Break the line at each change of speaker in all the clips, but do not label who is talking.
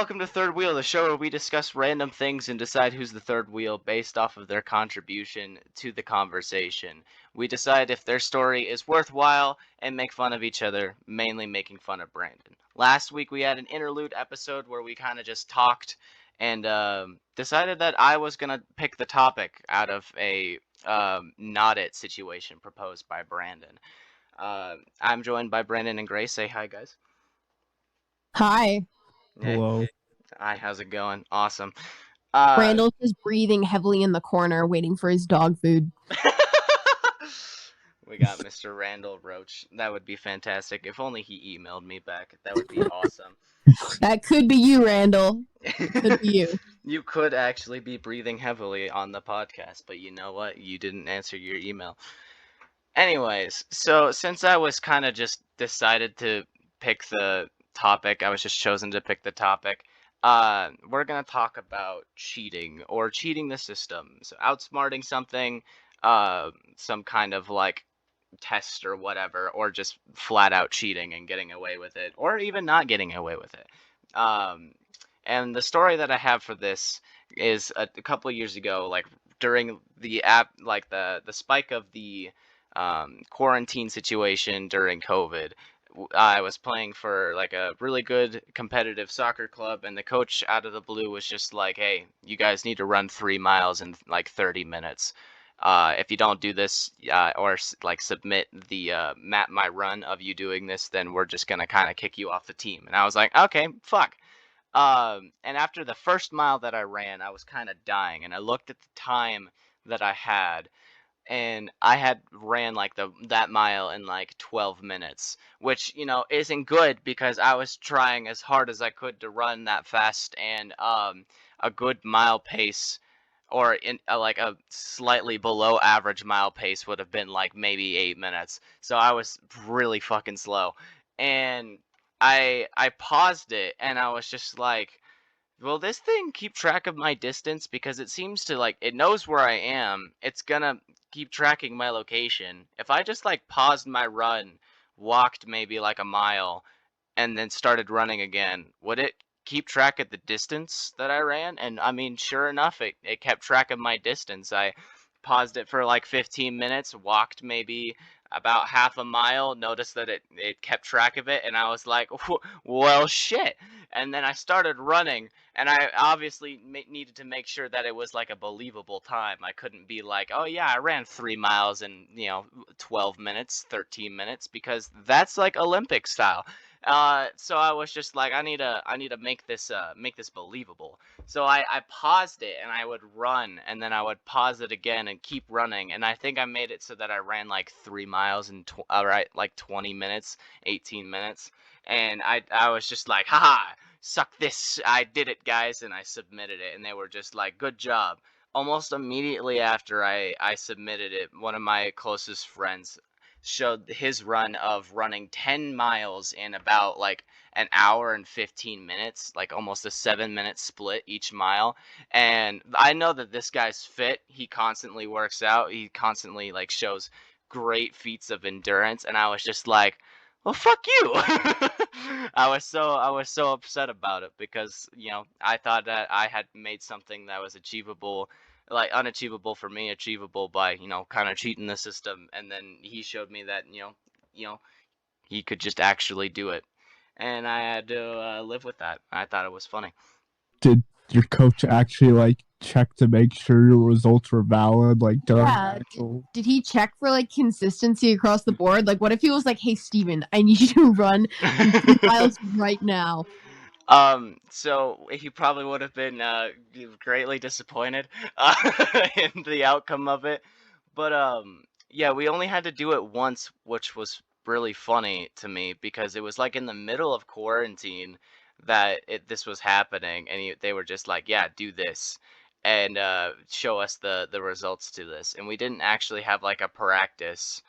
welcome to Third Wheel, the show where we discuss random things and decide who's the third wheel based off of their contribution to the conversation. We decide if their story is worthwhile and make fun of each other, mainly making fun of Brandon. Last week we had an interlude episode where we kind of just talked and decided that I was going to pick the topic out of a not it situation proposed by Brandon. I'm joined by Brandon and Grace. Say hi, guys.
Hi.
Hey.
Hello.
Hi, how's it going? Awesome.
Randall's just breathing heavily in the corner, waiting for his dog food.
We got Mr. Randall Roach. That would be fantastic. If only he emailed me back. That would be awesome.
That could be you, Randall. It could be you.
You could actually be breathing heavily on the podcast, but you know what? You didn't answer your email. Anyways, so since I was kind of just decided to pick the topic, I was just chosen to pick the topic. We're gonna talk about cheating or cheating the system. So outsmarting something, some kind of like test or whatever, or just flat out cheating and getting away with it, or even not getting away with it. And the story that I have for this is a couple of years ago, like during the spike of the quarantine situation during COVID. I was playing for like a really good competitive soccer club, and the coach out of the blue was just like, "Hey, you guys need to run 3 miles in like 30 minutes. If you don't do this, or like submit the map my run of you doing this, then we're just gonna kind of kick you off the team." And I was like, "Okay, fuck." And after the first mile that I ran, I was kind of dying, and I looked at the time that I had, and I had ran like that mile in like 12 minutes, which isn't good because I was trying as hard as I could to run that fast, and a good mile pace, or in like a slightly below average mile pace would have been like maybe 8 minutes. So I was really fucking slow, and I paused it, and I was just like, will this thing keep track of my distance? Because it seems to like, it knows where I am. It's gonna keep tracking my location. If I just like paused my run, walked maybe like a mile, and then started running again, would it keep track of the distance that I ran? And I mean, sure enough, it kept track of my distance. I paused it for like 15 minutes, walked maybe about half a mile, noticed that it kept track of it, and I was like, well, shit. And then I started running, and I obviously needed to make sure that it was like a believable time. I couldn't be like, oh yeah, I ran 3 miles in 12 minutes, 13 minutes, because that's like Olympic style. So I was just like, I need to make this believable. So I paused it, and I would run, and then I would pause it again and keep running, and I think I made it so that I ran like 3 miles in like 20 minutes, 18 minutes, and I was just like, haha, suck this, I did it, guys, and I submitted it, and they were just like, good job. Almost immediately after I submitted it, one of my closest friends showed his run of running 10 miles in about like an hour and 15 minutes, like almost a 7-minute split each mile. And I know that this guy's fit. He constantly works out. He constantly like shows great feats of endurance. And I was just like, well, fuck you. I was so upset about it because, I thought that I had made something that was achievable, like unachievable for me, achievable by kind of cheating the system, and then he showed me that he could just actually do it, and I had to live with that. I thought it was funny.
Did your coach actually like check to make sure your results were valid, like during the
Yeah.
actual?
Did he check for like consistency across the board? Like, what if he was like, "Hey, Steven, I need you to run 3 miles right now"?
So he probably would have been greatly disappointed in the outcome of it. But yeah, we only had to do it once, which was really funny to me because it was like in the middle of quarantine that this was happening, and they were just like, "Yeah, do this." And show us the results to this. And we didn't actually have like a practice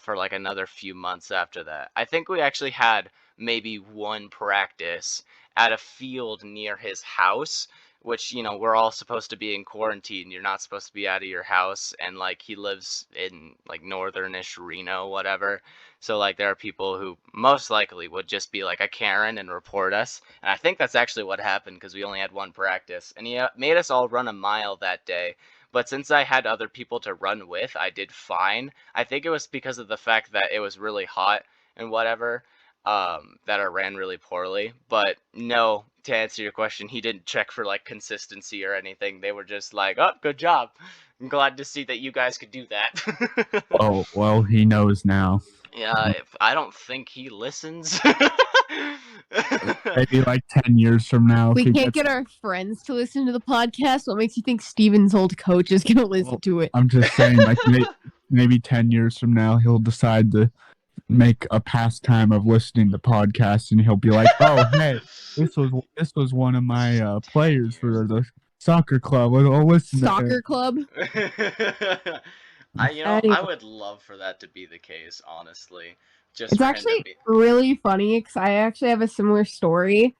for like another few months after that. I think we actually had maybe one practice at a field near his house, which, you know, we're all supposed to be in quarantine. You're not supposed to be out of your house, and like he lives in like northernish Reno, whatever. So like there are people who most likely would just be like a Karen and report us. And I think that's actually what happened because we only had one practice, and he made us all run a mile that day. But since I had other people to run with, I did fine. I think it was because of the fact that it was really hot and whatever, that I ran really poorly. But no, to answer your question, he didn't check for like consistency or anything. They were just like, "Oh, good job. I'm glad to see that you guys could do that."
Oh, well, he knows now.
Yeah, I don't think he listens.
Maybe like 10 years from now. if
We
he
can't
gets-
get our friends to listen to the podcast. What makes you think Steven's old coach is going to listen
Well,
to it?
I'm just saying, like, maybe 10 years from now, he'll decide to make a pastime of listening to podcasts, and he'll be like, "Oh, hey, this was one of my players for the soccer club. I'll listen to
Soccer
it."
club?
I
Anyway.
would love for that to be the case, honestly. Just
It's
for him to
actually
be.
really funny because I actually have a similar story.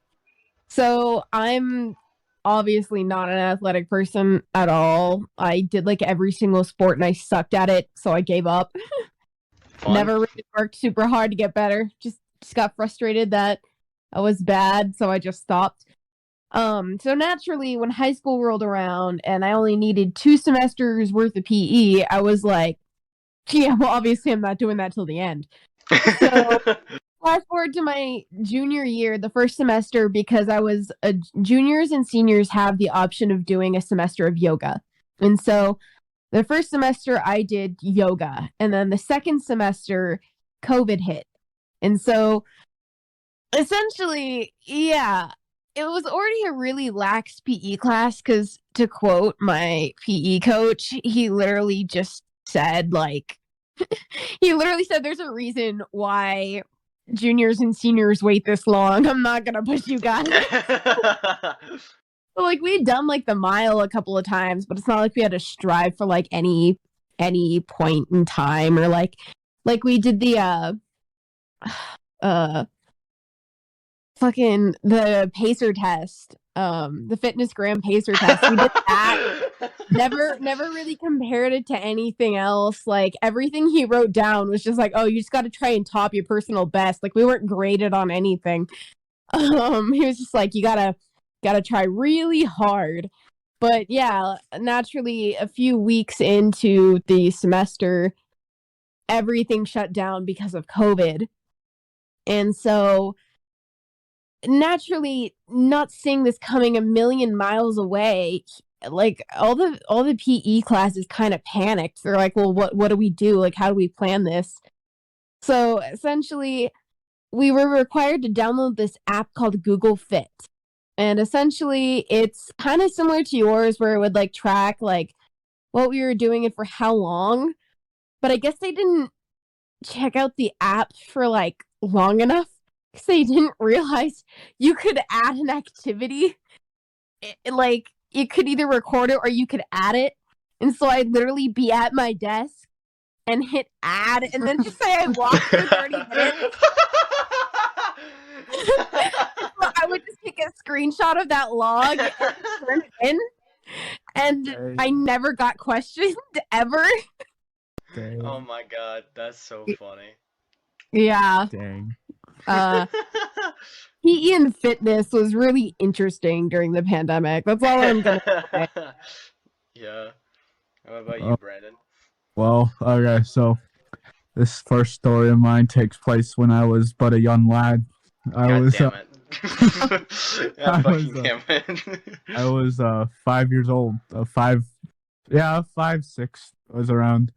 So I'm obviously not an athletic person at all. I did like every single sport and I sucked at it, so I gave up.
Fun.
Never really worked super hard to get better. Just got frustrated that I was bad, so I just stopped. So naturally, when high school rolled around and I only needed 2 semesters worth of PE, I was like, yeah, well, obviously I'm not doing that till the end. So fast forward to my junior year, the first semester, because I was juniors and seniors have the option of doing a semester of yoga. And so the first semester I did yoga, and then the second semester COVID hit. And so essentially, yeah, it was already a really lax PE class because, to quote my PE coach, he literally just said, like, he literally said there's a reason why juniors and seniors wait this long. I'm not going to push you guys. But, like, we had done, like, the mile a couple of times, but it's not like we had to strive for, like, any point in time, or, like we did the, fucking the pacer test, the fitness gram pacer test. We did that. never really compared it to anything else. Like, everything he wrote down was just like, oh, you just got to try and top your personal best. Like, we weren't graded on anything. He was just like, you gotta try really hard. But yeah, naturally, a few weeks into the semester, everything shut down because of COVID. And so naturally, not seeing this coming a million miles away, like all the PE classes kind of panicked. They're like, well, what do we do? Like, how do we plan this? So essentially, we were required to download this app called Google Fit. And essentially, it's kind of similar to yours, where it would like track like what we were doing and for how long. But I guess they didn't check out the app for like long enough, because they didn't realize you could add an activity. Like, you could either record it or you could add it. And so I'd literally be at my desk and hit add, and then just say I walked for 30 minutes. I would just take a screenshot of that log and turn it in. And
Dang.
I never got questioned, ever.
Dang.
Oh my god, that's so funny.
Yeah.
Dang.
PE and fitness was really interesting during the pandemic. That's all I'm gonna say.
Yeah. How about you, Brandon?
Well, okay, so this first story of mine takes place when I was but a young lad. I
God
was
damn it.
I
God fucking
was,
damn it.
I was 5 years old. 5, 6 was around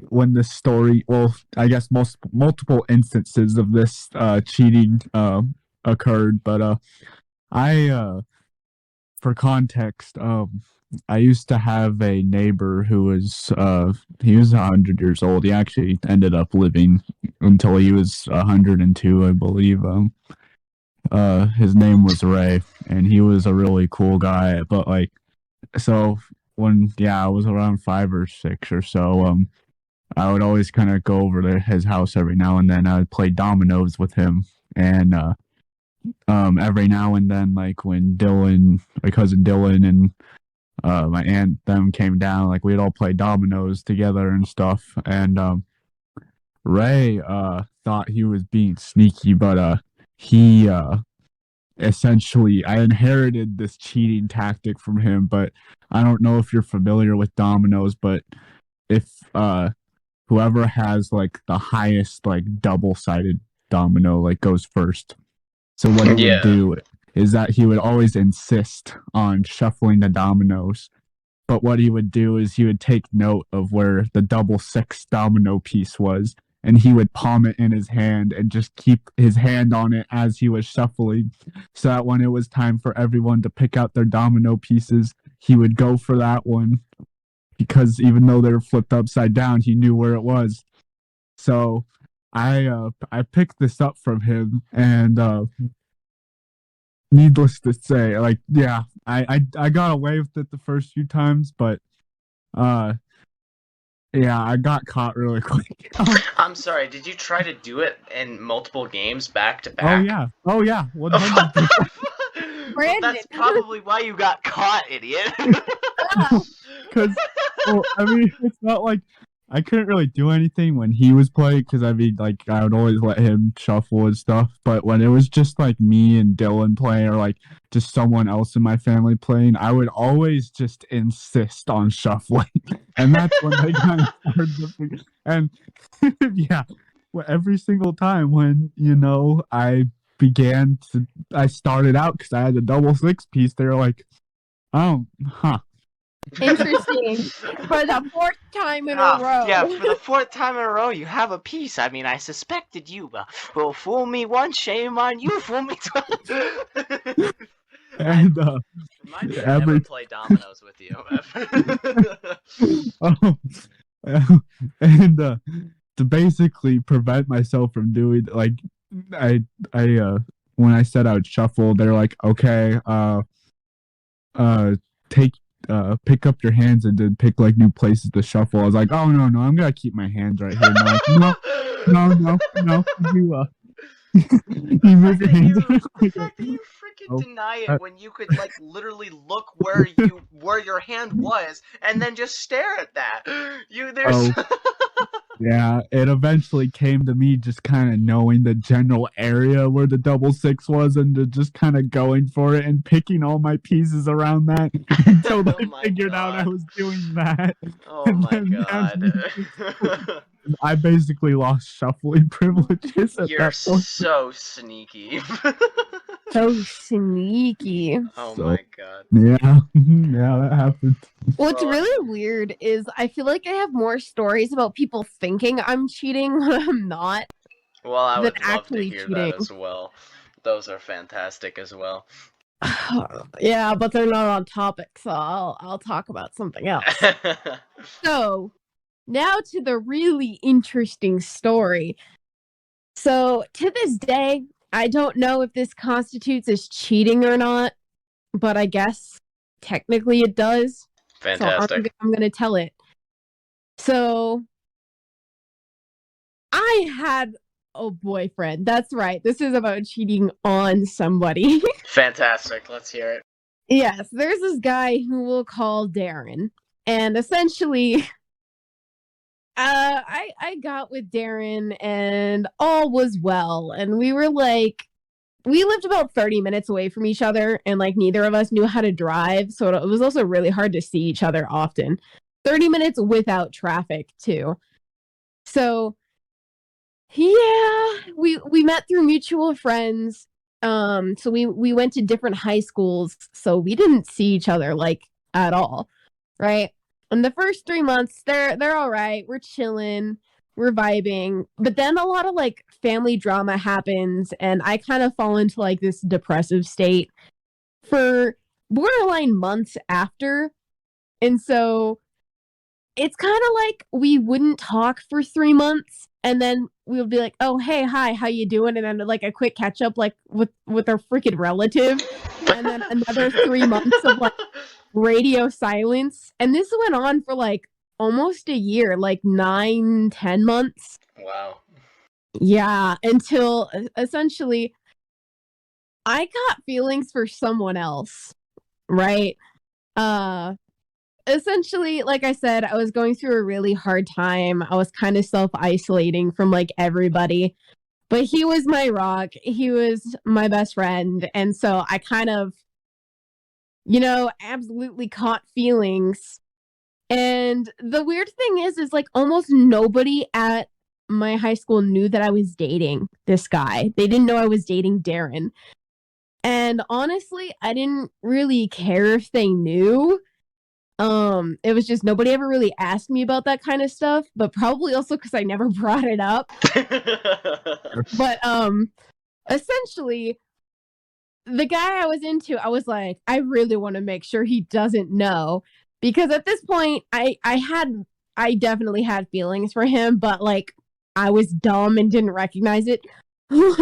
when this story. Well, I guess multiple instances of this cheating occurred. But I for context, I used to have a neighbor who was he was 100 years old. He actually ended up living until he was 102, I believe. His name was Ray, and he was a really cool guy. But like, so when I was around 5 or 6 or so, I would always kind of go over to his house every now and then. I would play dominoes with him, and every now and then, like when Dylan, my cousin Dylan, and my aunt them came down, like we'd all play dominoes together and stuff. And Ray thought he was being sneaky, but he essentially, I inherited this cheating tactic from him. But I don't know if you're familiar with dominoes, but if whoever has like the highest like double-sided domino like goes first. So what he would do is that he would always insist on shuffling the dominoes. But what he would do is he would take note of where the double six domino piece was, and he would palm it in his hand and just keep his hand on it as he was shuffling, so that when it was time for everyone to pick out their domino pieces, he would go for that one, because even though they were flipped upside down, he knew where it was. So I picked this up from him, and needless to say, like, yeah, I got away with it the first few times, but yeah, I got caught really quick.
I'm sorry, did you try to do it in multiple games back to back?
Oh yeah, 100%.
Well, that's probably why you got caught, idiot.
Because, well, I mean, it's not like I couldn't really do anything when he was playing, because I mean, like, I would always let him shuffle and stuff. But when it was just like me and Dylan playing, or like just someone else in my family playing, I would always just insist on shuffling, and that's when they kind of started to figure. And yeah, well, every single time when I started out because I had the double six piece, they were like, "Oh, huh."
Interesting. For the fourth time in a row.
Yeah, for the fourth time in a row, you have a piece. I mean, I suspected you, but well, fool me once, shame on you. Fool me twice.
And
never play dominoes with you.
And to basically prevent myself from doing, like, I when I said I would shuffle, they're like, okay, pick up your hands and then pick like new places to shuffle. I was like, oh no, I'm gonna keep my hands right here. Like, no, you move your hands.
How can you freaking deny it when you could like literally look where your hand was and then just stare at that?
Yeah, it eventually came to me just kind of knowing the general area where the double six was, and just kind of going for it and picking all my pieces around that until I figured out I was doing that.
Oh my god.
I basically lost shuffling privileges at
You're
that point.
so sneaky.
So sneaky.
Oh my god.
Yeah, that happened.
What's really weird is I feel like I have more stories about people thinking I'm cheating when I'm not.
Well, I would love to
actually
hear
cheating.
that as well. Those are fantastic as well.
Yeah, but they're not on topic, so I'll talk about something else. So, now to the really interesting story. So, to this day, I don't know if this constitutes as cheating or not, but I guess technically it does.
Fantastic.
So I'm going to tell it. So, I had a boyfriend. That's right. This is about cheating on somebody.
Fantastic. Let's hear it.
Yes, there's this guy who we'll call Darren. And essentially, I got with Darren and all was well. And we were like, we lived about 30 minutes away from each other, and like neither of us knew how to drive. So it was also really hard to see each other often. 30 minutes without traffic too. So yeah, we met through mutual friends. So we went to different high schools, so we didn't see each other like at all, right? And the first 3 months, they're all right. We're chilling, we're vibing, but then a lot of like family drama happens, and I kind of fall into like this depressive state for borderline months after, and so it's kind of like we wouldn't talk for 3 months, and then we would be like, oh, hey, hi, how you doing? And then like a quick catch up like with our freaking relative, and then another 3 months of like radio silence. And this went on for like almost a year, like 9-10 months.
Wow.
Yeah, until essentially I got feelings for someone else, right? Uh Essentially, like I said, I was going through a really hard time. I was kind of self-isolating from like everybody. But he was my rock. He was my best friend. And so I kind of, absolutely caught feelings. And the weird thing is like almost nobody at my high school knew that I was dating this guy. They didn't know I was dating Darren. And honestly, I didn't really care if they knew. It was just nobody ever really asked me about that kind of stuff, but probably also because I never brought it up. But essentially, the guy I was into, I was like, I really want to make sure he doesn't know, because at this point, I definitely had feelings for him, but like I was dumb and didn't recognize it. But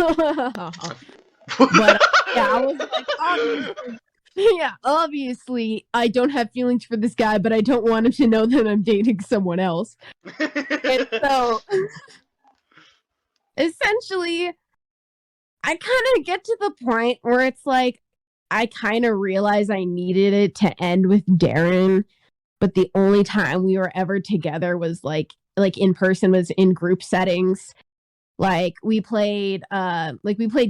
yeah, I was like, obviously, I don't have feelings for this guy, but I don't want him to know that I'm dating someone else. And so, essentially, I kind of get to the point where it's like, I kind of realize I needed it to end with Darren, but the only time we were ever together was like in person, was in group settings. Like we played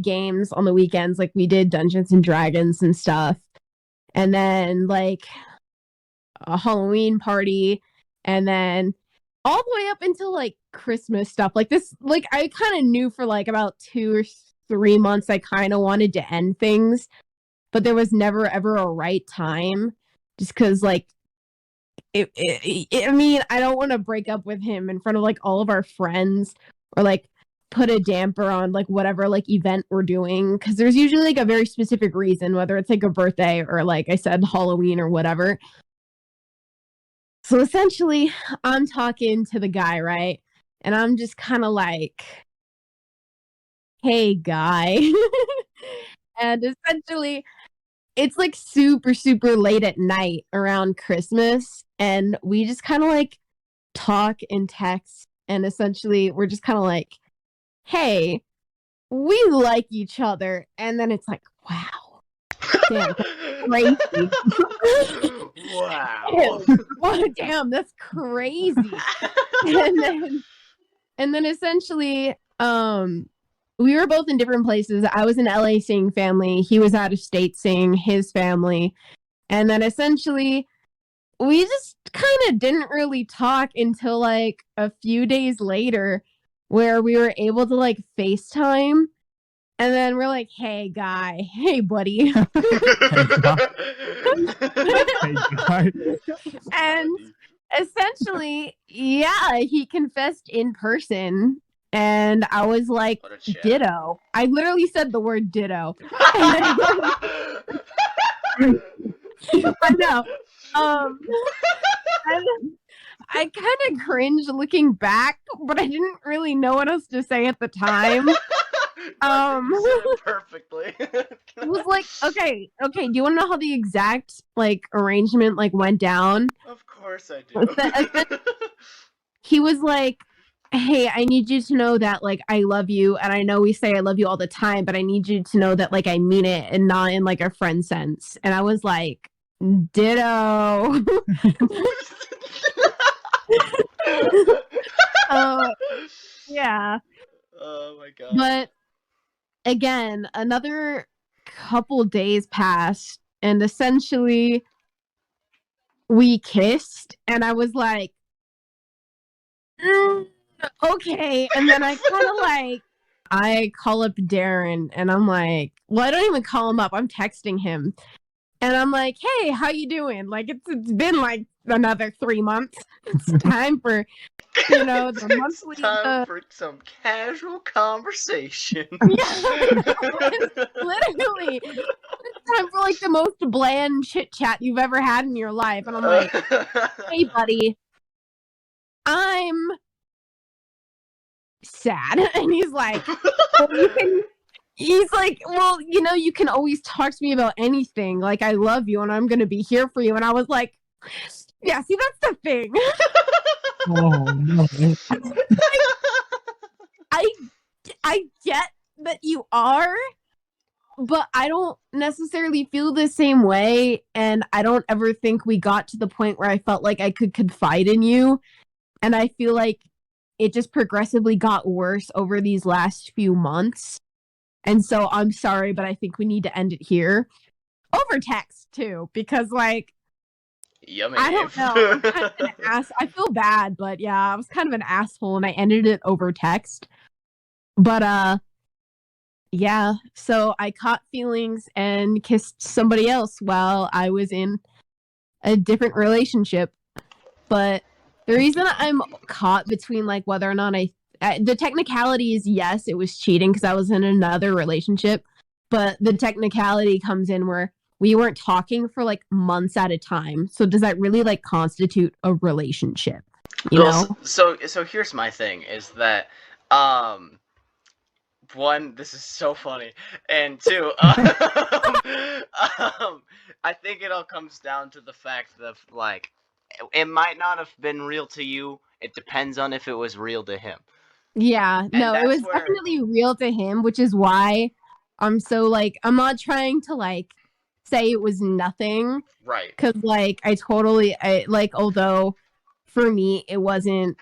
games on the weekends, like we did Dungeons and Dragons and stuff. And then like a Halloween party, and then all the way up until like Christmas stuff. Like this, like I kind of knew for like about 2 or 3 months I kind of wanted to end things, but there was never ever a right time, just because like I mean, I don't want to break up with him in front of like all of our friends, or like put a damper on like whatever like event we're doing, because there's usually like a very specific reason, whether it's like a birthday or like I said Halloween or whatever. So essentially, I'm talking to the guy, right? And I'm just kind of like, hey guy. And essentially it's like super super late at night around Christmas, and we just kind of like talk and text, and essentially we're just kind of like, hey, we like each other. And then it's like, wow, damn, that's crazy.
Wow.
Well, damn, that's crazy. and then essentially, we were both in different places. I was in LA seeing family. He was out of state seeing his family. And then essentially, we just kind of didn't really talk until like a few days later, where we were able to like FaceTime. And then we're like, hey guy, hey buddy. And essentially, yeah, he confessed in person. And I was like, ditto. I literally said the word ditto. I know. I kind of cringe looking back, but I didn't really know what else to say at the time.
You said it perfectly.
It was like, okay, do you want to know how the exact like arrangement like went down?
Of course I do.
He was like, hey, I need you to know that like I love you, and I know we say I love you all the time, but I need you to know that like I mean it, and not in like a friend sense. And I was like, ditto. Yeah.
Oh my god.
But again, another couple days passed, and essentially we kissed, and I was like, okay. And then I kind of like, I call up Darren, and I'm like, well, I don't even call him up. I'm texting him. And I'm like, hey, how you doing? Like, it's been like another 3 months. It's time for, the monthly.
It's time for some casual conversation.
Yeah, literally. It's time for like the most bland chit chat you've ever had in your life. And I'm like, hey, buddy, I'm sad. And he's like, well, he's like, well, you can always talk to me about anything. Like, I love you and I'm going to be here for you. And I was like, yeah, see, that's the thing.
Oh, no.
I get that you are, but but I don't necessarily feel the same way, and I don't ever think we got to the point where I felt like I could confide in you, and I feel like it just progressively got worse over these last few months. And so I'm sorry, but I think we need to end it here. Over text, too, because, like,
Yummy.
I don't know. I'm kind of an ass. I feel bad, but yeah, I was kind of an asshole, and I ended it over text. But, yeah, so I caught feelings and kissed somebody else while I was in a different relationship. But the reason I'm caught between, like, whether or not the technicality is, yes, it was cheating because I was in another relationship, but the technicality comes in where we weren't talking for, like, months at a time. So does that really, like, constitute a relationship? You know?
So here's my thing, is that, one, this is so funny, and two, I think it all comes down to the fact that, like, it might not have been real to you. It depends on if it was real to him.
Yeah, no, it was
that's where-
definitely real to him, which is why I'm so, like, I'm not trying to, like, say it was nothing,
Right.
because, like, although for me it wasn't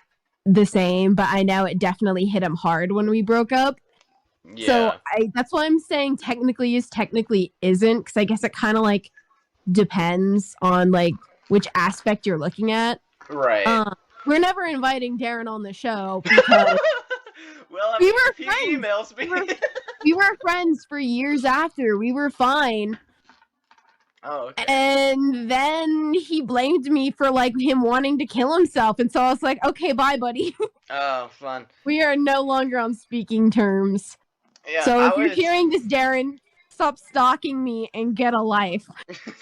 the same, but I know it definitely hit him hard when we broke up.
Yeah.
So that's why I'm saying technically is, technically isn't, because I guess it kind of, like, depends on, like, which aspect you're looking at.
Right.
We're never inviting Darren on the show because
Well, I
we
mean,
were
if he
friends.
emails me.
We were friends for years after. We were fine.
Oh, okay.
And then he blamed me for, like, him wanting to kill himself. And so I was like, okay, bye, buddy.
Oh, fun.
We are no longer on speaking terms.
Yeah.
So if you're hearing this, Darren, stop stalking me and get a life.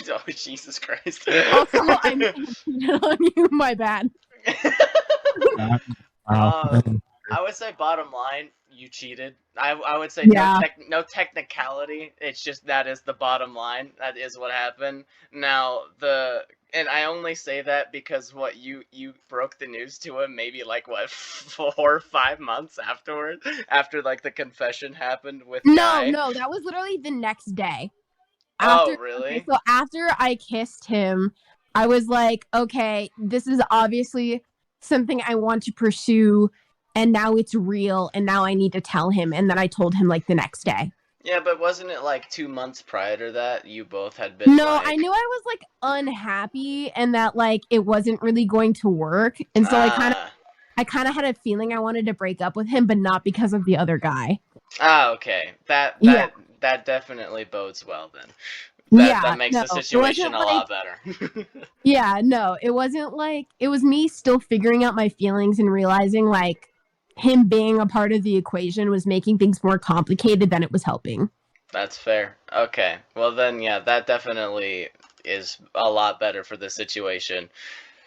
Oh, Jesus Christ.
Also, I may have cheated on you. My bad.
I would say bottom line, you cheated. I would say
Yeah.
no technicality. It's just that is the bottom line. That is what happened. Now and I only say that because you broke the news to him maybe like what 4 or 5 months afterward, after like the confession happened with Guy.
No, that was literally the next day.
Oh, really?
Okay, so after I kissed him, I was like, okay, this is obviously something I want to pursue, and now it's real, and now I need to tell him. And then I told him, like, the next day.
Yeah, but wasn't it like 2 months prior to that you both had been?
No,
like...
I knew I was, like, unhappy and that, like, it wasn't really going to work. And so I kind of had a feeling I wanted to break up with him, but not because of the other guy.
Ah, okay. That definitely bodes well then. That makes the situation a lot better.
Yeah, no, it wasn't like, it was me still figuring out my feelings and realizing, like, him being a part of the equation was making things more complicated than it was helping.
That's fair. Okay. Well then, yeah, that definitely is a lot better for the situation.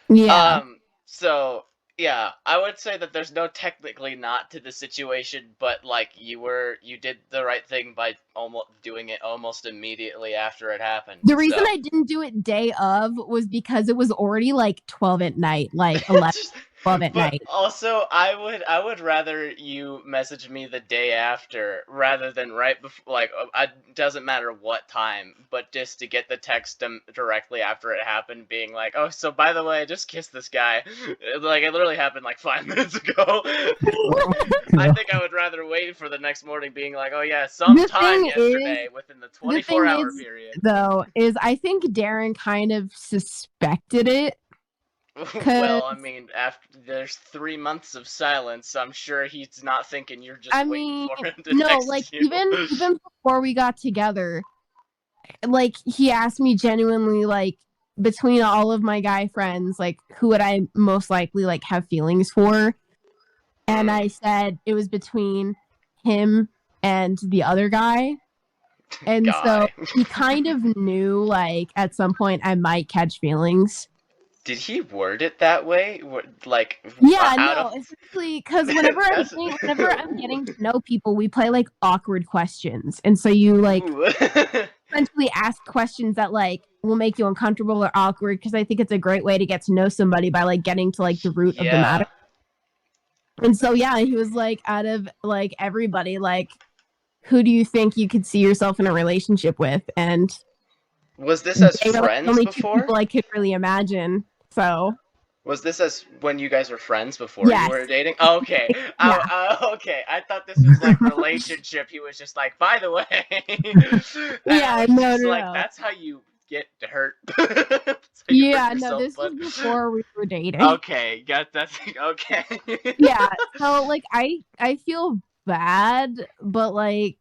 Yeah.
So, yeah, I would say that there's no technically not to the situation, but like you did the right thing by almost doing it almost immediately after it happened.
The reason I didn't do it day of was because it was already like 12 at night, like 11. 12 at night.
Also, I would rather you message me the day after rather than right before. Like, it doesn't matter what time, but just to get the text directly after it happened, being like, "Oh, so by the way, I just kissed this guy." Like, it literally happened like 5 minutes ago. I think I would rather wait for the next morning, being like, "Oh yeah, sometime yesterday within the 24-hour period."
Though, is I think Darren kind of suspected it.
Well, I mean, after there's 3 months of silence, I'm sure he's not thinking you're just waiting for him to text
like
you.
even before we got together, like he asked me genuinely, like, between all of my guy friends, like, who would I most likely like have feelings for? And I said it was between him and the other guy. And so he kind of knew, like, at some point I might catch feelings.
Did he word it that way? Like,
essentially, because whenever I'm getting to know people, we play like awkward questions, and so you like essentially ask questions that like will make you uncomfortable or awkward. Because I think it's a great way to get to know somebody by like getting to like the root of the matter. And so he was like, out of like everybody, like, who do you think you could see yourself in a relationship with? And
Was this as
they were like the
friends
only two
before?
people I could really imagine. So
Was this as when you guys were friends before you
yes,
were dating? Oh, okay.
yeah,
Okay. I thought this was like relationship. He was just like, by the way. And
yeah,
I was
no,
just
no,
like,
no.
that's how you get hurt. That's how you hurt
Yeah, no,
yourself,
this was
but
before we were dating.
okay, got that. Okay.
Yeah, so like I feel bad, but like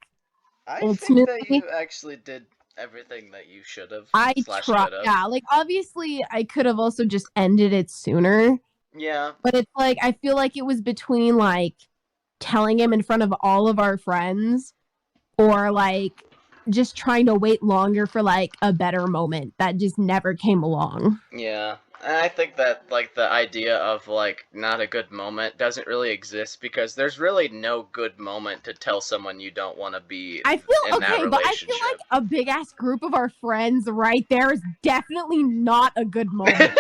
I think that
ultimately
you actually did everything that you should have
I
slash
try.
could have.
Yeah, like obviously I could have also just ended it sooner,
Yeah.
but it's like I feel like it was between like telling him in front of all of our friends or like just trying to wait longer for like a better moment that just never came along.
Yeah. And I think that like the idea of like not a good moment doesn't really exist because there's really no good moment to tell someone you don't want to be
I feel
in that
okay, but I feel
relationship.
like a big ass group of our friends right there is definitely not a good moment.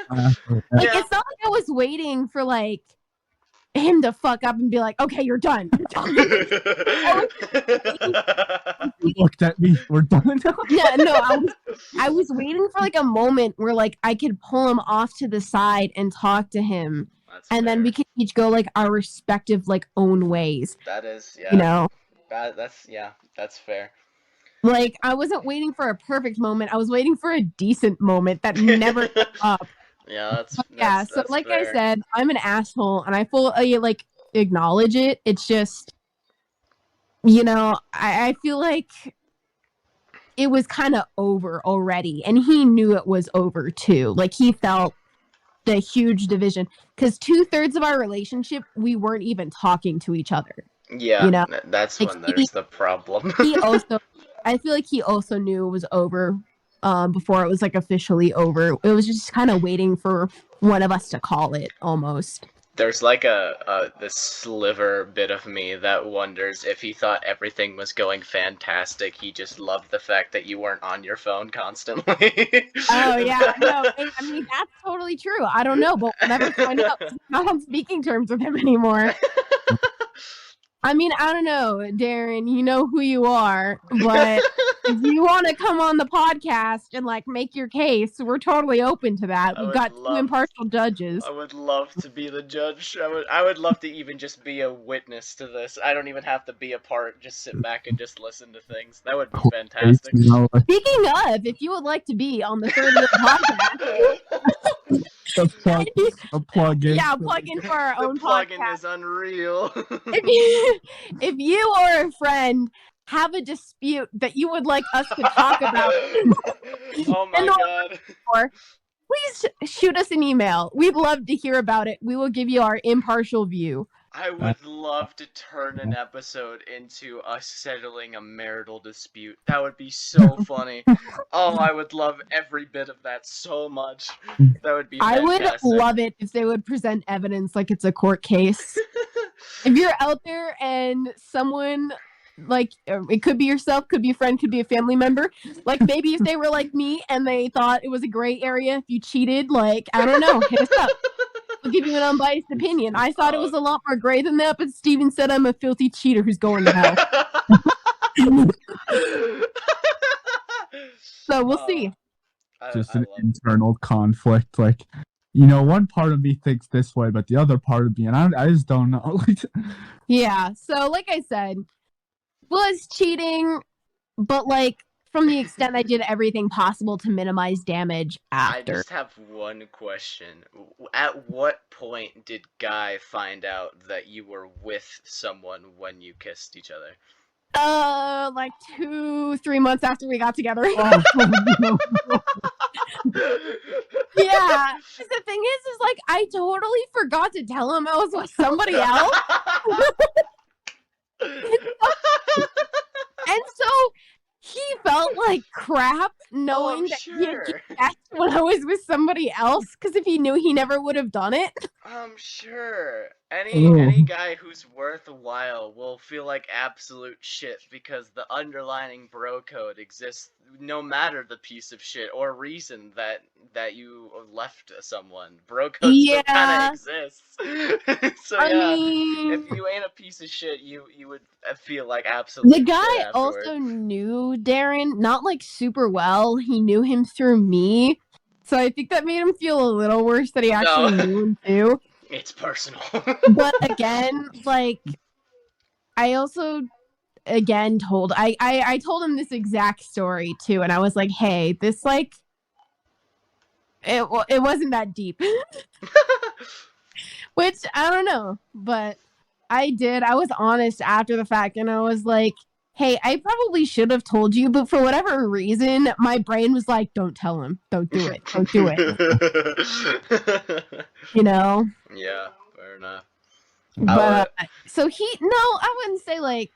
Like
Yeah.
it's not like I was waiting for like him to fuck up and be like, okay, you're done.
He looked at me. We're done now.
Yeah, no, I was waiting for like a moment where like I could pull him off to the side and talk to him,
That's
and then we
fair.
could each go like our respective like own ways.
That is, yeah.
You know,
That's fair.
like I wasn't waiting for a perfect moment. I was waiting for a decent moment that never came up.
Yeah,
Yeah, so
that's
like I
fair.
said, I'm an asshole, and I fully like acknowledge it. It's just, you know, I feel like it was kind of over already, and he knew it was over too. Like he felt the huge division because 2/3 of our relationship we weren't even talking to each other.
Yeah,
You know,
that's
like
when there's the problem.
he also, I feel like he also knew it was over before it was like officially over. It was just kind of waiting for one of us to call it almost.
There's like this sliver bit of me that wonders if he thought everything was going fantastic. He just loved the fact that you weren't on your phone constantly.
Oh yeah, no, I mean that's totally true. I don't know, but we'll never find out. 'Cause I'm not on speaking terms with him anymore. I mean, I don't know, Darren. You know who you are, but if you want to come on the podcast and like make your case, we're totally open to that.
I
We've
would
got two
love-
impartial judges.
I would love to be the judge. I would love to even just be a witness to this. I don't even have to be a part. Just sit back and just listen to things. That would be fantastic.
You know, like,
Speaking of, if you would like to be on the Third Wheel podcast,
a plug in.
yeah, plug in for our
The
own
plugin
podcast.
is unreal.
If you or a friend have a dispute that you would like us to talk about,
Oh my
And-
god.
please shoot us an email. We'd love to hear about it. We will give you our impartial view.
I would love to turn an episode into us settling a marital dispute. That would be so funny. Oh, I would love every bit of that so much. That would be
I
fantastic.
would love it if they would present evidence like it's a court case. If you're out there and someone, like, it could be yourself, could be a friend, could be a family member, like maybe if they were like me and they thought it was a gray area if you cheated, like, I don't know, hit us up. We'll give you an unbiased opinion. I thought it was a lot more gray than that, but Steven said I'm a filthy cheater who's going to hell. So we'll see.
Just
I
an
love
internal conflict. Like, you know, one part of me thinks this way, but the other part of me, and I just don't know.
Yeah. So like I said, was cheating, but like from the extent I did everything possible to minimize damage
I
after.
just have one question. At what point did Guy find out that you were with someone when you kissed each other?
Like 2-3 months after we got together.
Oh, no.
Yeah. 'Cause the thing is like I totally forgot to tell him I was with somebody else. And so he felt like crap knowing that he had
sure.
guessed when I was with somebody else. Because if he knew, he never would have done it.
Sure. Any
Ooh.
guy who's worth a while will feel like absolute shit because the underlining bro code exists no matter the piece of shit or reason that that you left someone. Bro code still kind
Yeah.
of exists. So
I
yeah,
mean,
if you ain't a piece of shit, you would feel like
the
absolute shit
guy
afterward.
also knew Darren, not like super well. He knew him through me. So I think that made him feel a little worse that he actually
No.
knew him too.
It's personal.
But again, like, I also again told I told him this exact story too, and I was like, hey, this like it wasn't that deep. Which I don't know, but I was honest after the fact, and I was like, hey, I probably should have told you, but for whatever reason, my brain was like, don't tell him, don't do it, don't do it. You know?
Yeah, fair enough.
But so I wouldn't say like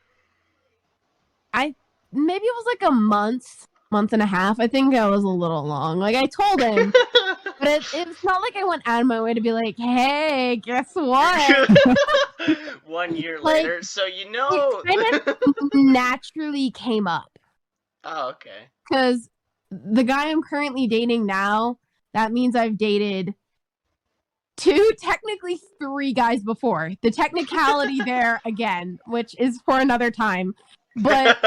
maybe it was like a month and a half. I think I was a little long. Like I told him, but it's not like I went out of my way to be like, hey, guess what?
1 year
Like,
later, so you know.
It kind of naturally came up.
Oh, okay.
Because the guy I'm currently dating now, that means I've dated 2, technically 3 guys before. The technicality there again, which is for another time. But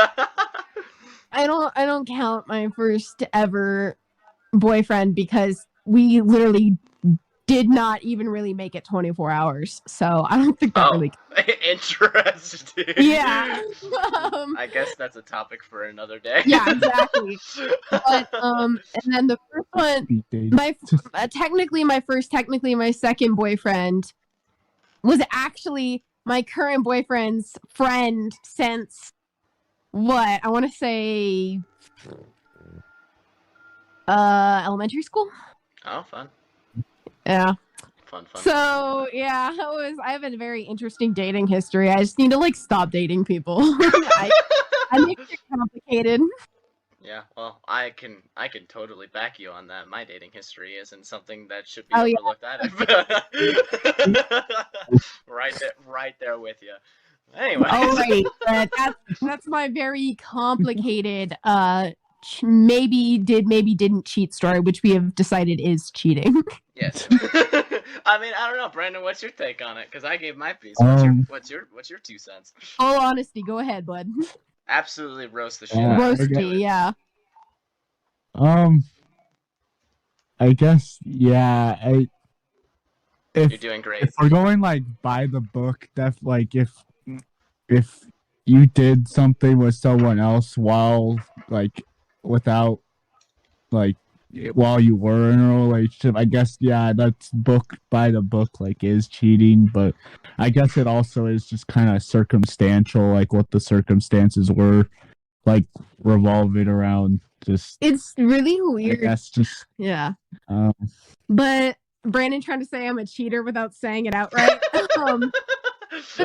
I don't count my first ever boyfriend because we literally did not even really make it 24 hours. So I don't think that really
interesting.
Yeah.
I guess that's a topic for another day.
Yeah, exactly. But and then the first one, technically my second boyfriend was actually my current boyfriend's friend since what? I want to say elementary school.
Oh, fun.
Yeah.
Fun.
So yeah, I have a very interesting dating history. I just need to like stop dating people. I make it complicated.
Yeah, well, I can totally back you on that. My dating history isn't something that should be overlooked either. right there with you. Anyway.
Oh right, that's my very complicated maybe didn't cheat story, which we have decided is cheating.
Yes. I mean, I don't know, Brandon. What's your take on it? Because I gave my piece. What's your 2 cents?
All honesty, go ahead, bud.
Absolutely roast the shit out of it.
Roasty, yeah.
I guess, yeah.
You're doing great.
If we're going like by the book, like if you did something with someone else while you were in a relationship, I guess, yeah, that's book by the book, like, is cheating. But I guess it also is just kind of circumstantial, like what the circumstances were, like revolving around just. It's
really weird.
I guess just
yeah. But Brandon trying to say I'm a cheater without saying it outright. But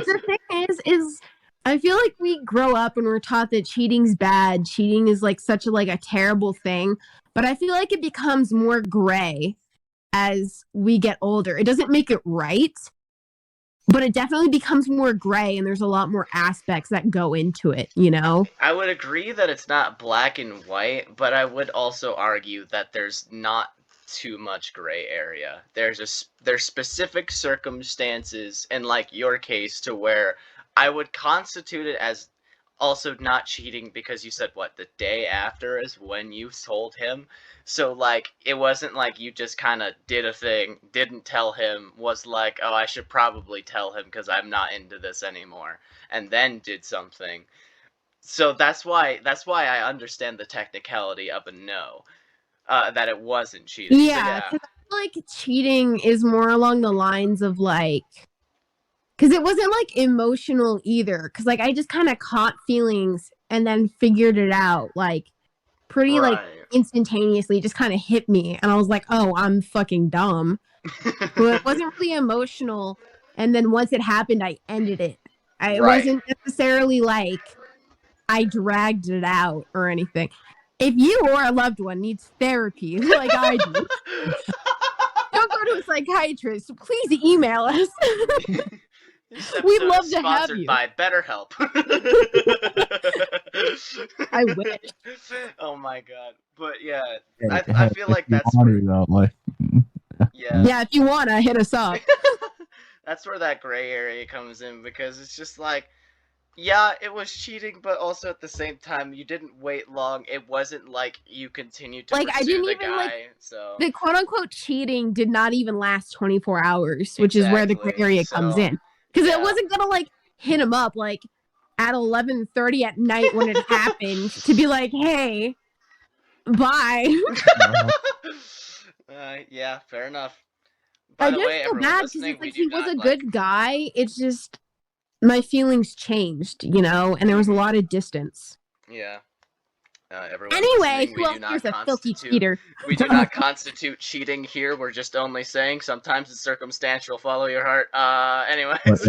the thing is I feel like we grow up and we're taught that cheating's bad. Cheating is like such a terrible thing. But I feel like it becomes more gray as we get older. It doesn't make it right, but it definitely becomes more gray, and there's a lot more aspects that go into it, you know?
I would agree that it's not black and white, but I would also argue that there's not too much gray area. There's specific circumstances in like your case to where I would constitute it as also not cheating because you said what, the day after is when you told him. So like it wasn't like you just kind of did a thing, didn't tell him, was like, oh, I should probably tell him because I'm not into this anymore, and then did something. So that's why I understand the technicality of a no. That it wasn't cheating.
Yeah, so yeah. I feel like cheating is more along the lines of like, because it wasn't like emotional either. Because like I just kind of caught feelings and then figured it out like pretty like instantaneously. Just kind of hit me, and I was like, oh, I'm fucking dumb. But it wasn't really emotional. And then once it happened, I ended it. It wasn't necessarily like I dragged it out or anything. If you or a loved one needs therapy, like I do, don't go to a psychiatrist. Please email us.
We'd
love to have you.
Sponsored by BetterHelp.
I wish.
Oh my god. But yeah,
Hey,
I feel like
if you
that's
want
where,
to, though, like,
yeah.
Yeah, if you wanna hit us up.
That's where that gray area comes in, because it's just like, yeah, it was cheating, but also at the same time, you didn't wait long. It wasn't like you continued to
Like, I
pursue
didn't
the
even, like,
guy, so
the quote unquote cheating did not even last 24 hours, which is where the gray
exactly.
area comes
So
in. Because it
yeah.
wasn't gonna like hit him up like at 11:30 at night when it happened to be like, hey, bye.
Yeah, fair enough. By
I
the
just
way,
feel
everyone
bad because
listening,
it's
we
like
do
he was
not
a
like.
good guy. It's just my feelings changed, and there was a lot of distance.
Yeah. Everyone
Anyway,
listening,
who else here's a filthy cheater?
we do not constitute cheating here. We're just only saying sometimes it's circumstantial. Follow your heart. Anyways.
but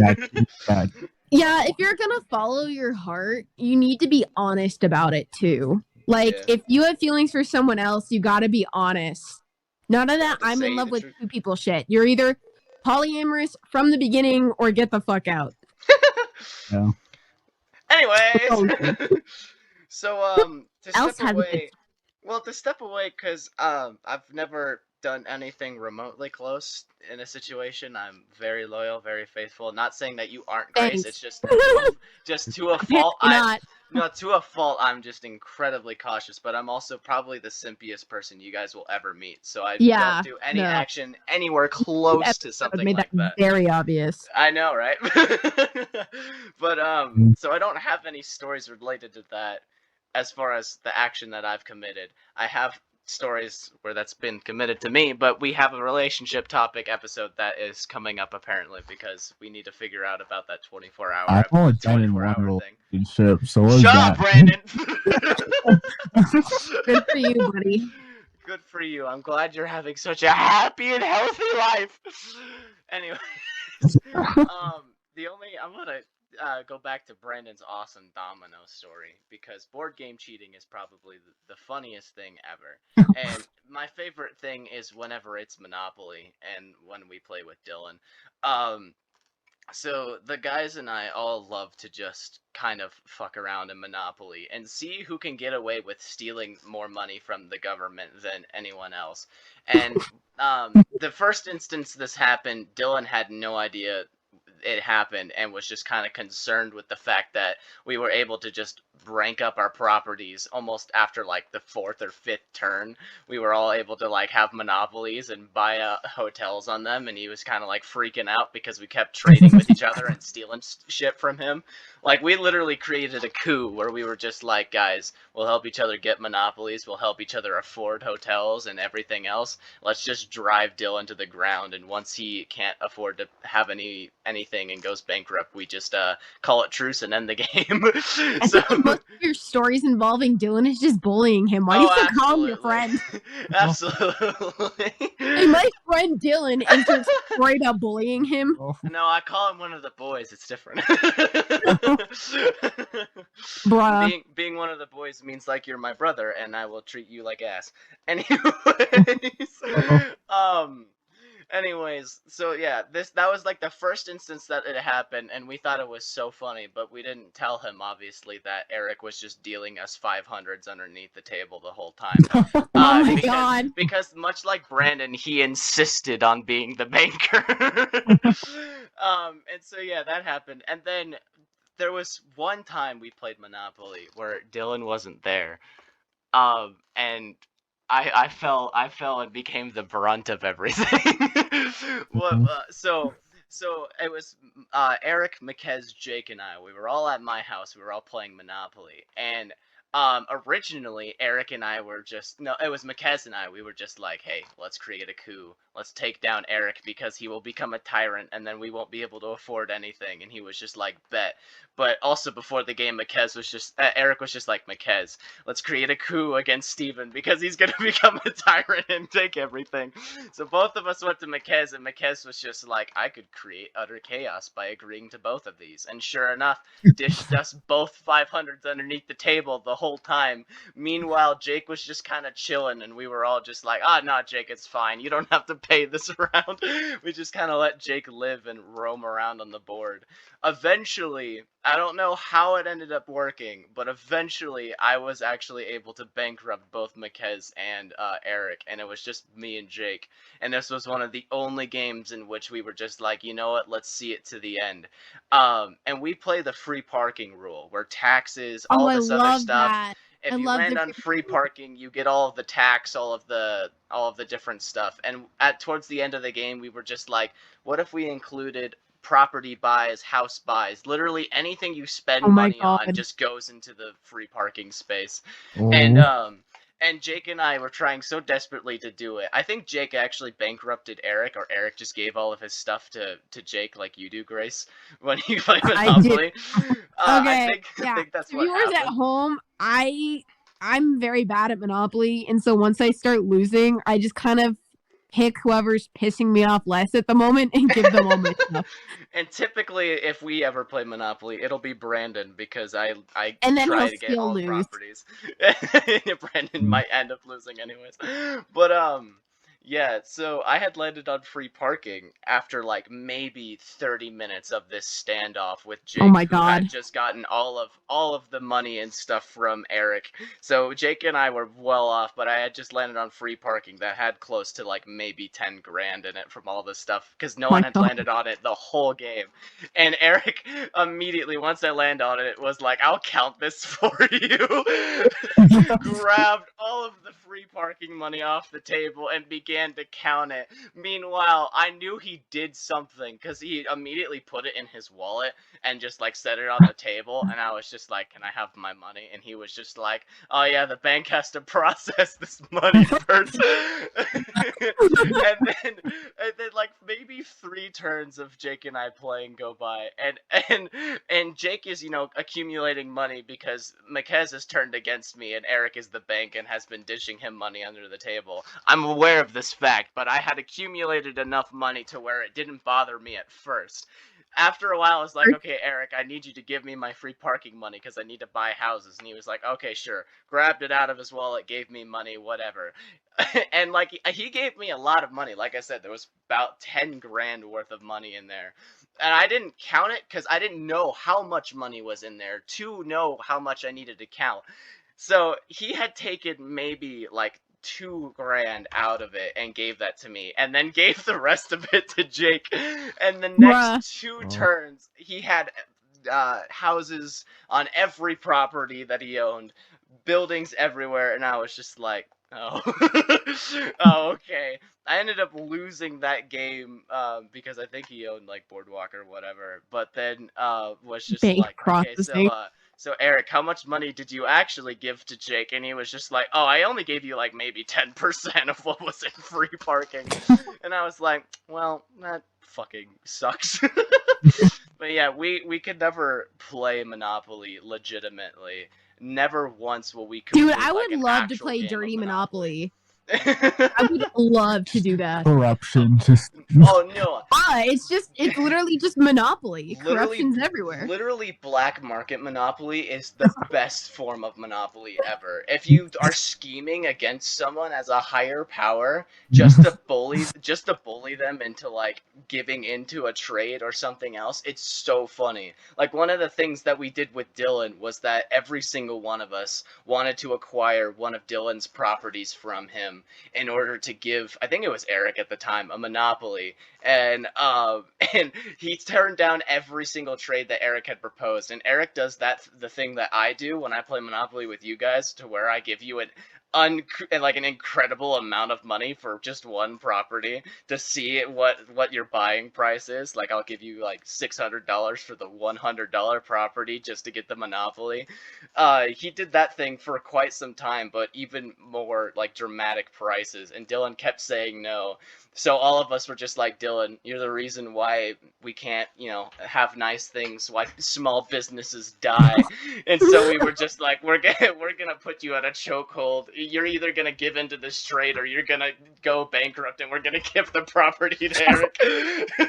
yeah,
Yeah, if you're gonna follow your heart, you need to be honest about it too. Like,
Yeah.
if you have feelings for someone else, you gotta be honest. None of that
to
I'm
say
in love
the
with
truth.
two people shit. You're either polyamorous from the beginning or get the fuck out.
yeah.
Anyways. So to
Else
step
has a good
away. Well, to step away, because I've never done anything remotely close in a situation. I'm very loyal, very faithful. Not saying that you aren't, Grace.
Thanks.
It's just to a fault.
not.
No, to a fault, I'm just incredibly cautious. But I'm also probably the simpiest person you guys will ever meet. So I
Yeah,
don't do any
no.
action anywhere close to something
made
like that.
very obvious.
I know, right? But so I don't have any stories related to that as far as the action that I've committed. I have stories where that's been committed to me, but we have a relationship topic episode that is coming up apparently, because we need to figure out about that 24-hour
I've only been in
24-hour
one
thing.
relationship, so what is
Shut
that?
up, Brandon.
Good for you, buddy.
Good for you. I'm glad you're having such a happy and healthy life. Anyways, I'm gonna go back to Brandon's awesome domino story, because board game cheating is probably the funniest thing ever. And my favorite thing is whenever it's Monopoly and when we play with Dylan. So the guys and I all love to just kind of fuck around in Monopoly and see who can get away with stealing more money from the government than anyone else. And the first instance this happened, Dylan had no idea it happened and was just kind of concerned with the fact that we were able to just rank up our properties almost after like the fourth or fifth turn. We were all able to like have monopolies and buy hotels on them, and he was kind of like freaking out because we kept trading with each other and stealing shit from him. Like, we literally created a coup where we were just like, guys, we'll help each other get monopolies, we'll help each other afford hotels and everything else. Let's just drive Dylan to the ground, and once he can't afford to have anything and goes bankrupt, we just call it truce and end the game.
I think most of your stories involving Dylan is just bullying him. Why do you still call him your friend?
Absolutely.
Hey, my friend Dylan enters a story about bullying him.
No, I call him one of the boys. It's different.
Bruh.
Being one of the boys means like you're my brother, and I will treat you like ass. Anyways, so yeah, that was like the first instance that it happened, and we thought it was so funny, but we didn't tell him obviously that Eric was just dealing us 500s underneath the table the whole time.
Oh my god.
Because much like Brandon, he insisted on being the banker. And so yeah, that happened, and then there was one time we played Monopoly where Dylan wasn't there, and I fell and became the brunt of everything. So it was Eric, Makez, Jake, and I. We were all at my house. We were all playing Monopoly, and originally Eric and I were it was Makez and I. We were just like, hey, let's create a coup. Let's take down Eric because he will become a tyrant, and then we won't be able to afford anything. And he was just like, bet. But also before the game, Eric was just like, Makez, let's create a coup against Steven because he's gonna become a tyrant and take everything. So both of us went to Makez, and Makez was just like, I could create utter chaos by agreeing to both of these. And sure enough, dished us both 500s underneath the table the whole time. Meanwhile, Jake was just kind of chilling, and we were all just like, no, Jake, it's fine. You don't have to pay this round. We just kind of let Jake live and roam around on the board. Eventually, I don't know how it ended up working, but eventually I was actually able to bankrupt both Makez and Eric, and it was just me and Jake. And this was one of the only games in which we were just like, you know what, let's see it to the end. And we play the free parking rule, where taxes, all
I
this other
love
stuff.
that.
If
I
you
love
land
the
on free parking, you get all of the tax, all of the different stuff. And towards the end of the game, we were just like, what if we included property buys, house buys, literally anything you spend
Oh my
money on
God.
just goes into the free parking space.
Oh.
And Jake and I were trying so desperately to do it. I think Jake actually bankrupted Eric, or Eric just gave all of his stuff to Jake, like you do, Grace, when you play Monopoly.
Okay,
I
yeah.
think that's
So
what
viewers
happened.
at home, I'm very bad at Monopoly, and so once I start losing, I just kind of pick whoever's pissing me off less at the moment and give them all my stuff.
And typically, if we ever play Monopoly, it'll be Brandon, because I
And then
try
he'll
to get
still
all
lose.
properties. Brandon might end up losing anyways. But yeah, so I had landed on free parking after like maybe 30 minutes of this standoff with Jake,
Oh my
who had
God.
just gotten all of the money and stuff from Eric. So Jake and I were well off, but I had just landed on free parking that had close to like maybe 10 grand in it from all this stuff, because no
My
one had
God.
landed on it the whole game. And Eric immediately, once I land on it, was like, I'll count this for you. Grabbed all of the free parking money off the table and began to count it. Meanwhile, I knew he did something, because he immediately put it in his wallet and just like set it on the table, and I was just like, can I have my money? And he was just like, oh yeah, the bank has to process this money first. and then like maybe 3 turns of Jake and I playing go by, and Jake is, you know, accumulating money because Makez has turned against me and Eric is the bank and has been dishing him money under the table. I'm aware of this fact, but I had accumulated enough money to where it didn't bother me at first. After a while, I was like, okay, Eric, I need you to give me my free parking money because I need to buy houses. And he was like, okay, sure. Grabbed it out of his wallet, gave me money, whatever. And like, he gave me a lot of money. Like I said, there was about 10 grand worth of money in there. And I didn't count it because I didn't know how much money was in there to know how much I needed to count. So he had taken maybe like 2 grand out of it and gave that to me, and then gave the rest of it to Jake. And the next 2 turns, he had houses on every property that he owned, buildings everywhere, and I was just like, oh. Oh, okay. I ended up losing that game because I think he owned like Boardwalk or whatever, but then was just
Bank
like, okay,
processing.
so Eric, how much money did you actually give to Jake? And he was just like, oh, I only gave you like maybe 10% of what was in free parking. And I was like, well, that fucking sucks. But yeah, we could never play Monopoly legitimately. Never once will we
Dude,
complete,
I
like,
would
an
love to
actual
play
game of
Dirty Monopoly.
Monopoly.
I would love to do that.
Corruption, just
Oh no.
It's literally just Monopoly.
Literally-
Corruption's everywhere.
Literally, black market Monopoly is the best form of Monopoly ever. If you are scheming against someone as a higher power, just to bully them into like giving into a trade or something else, it's so funny. Like, one of the things that we did with Dylan was that every single one of us wanted to acquire one of Dylan's properties from him in order to give, I think it was Eric at the time, a monopoly. And he turned down every single trade that Eric had proposed. And Eric does the thing that I do when I play Monopoly with you guys, to where I give you an incredible amount of money for just one property to see what your buying price is. Like, I'll give you like $600 for the $100 property just to get the monopoly. He did that thing for quite some time, but even more like dramatic prices, and Dylan kept saying no. So all of us were just like, Dylan, you're the reason why we can't, have nice things, why small businesses die. And so we were just like, we're gonna put you at a chokehold. you're either gonna give into this trade or you're gonna go bankrupt, and we're gonna give the property to Eric.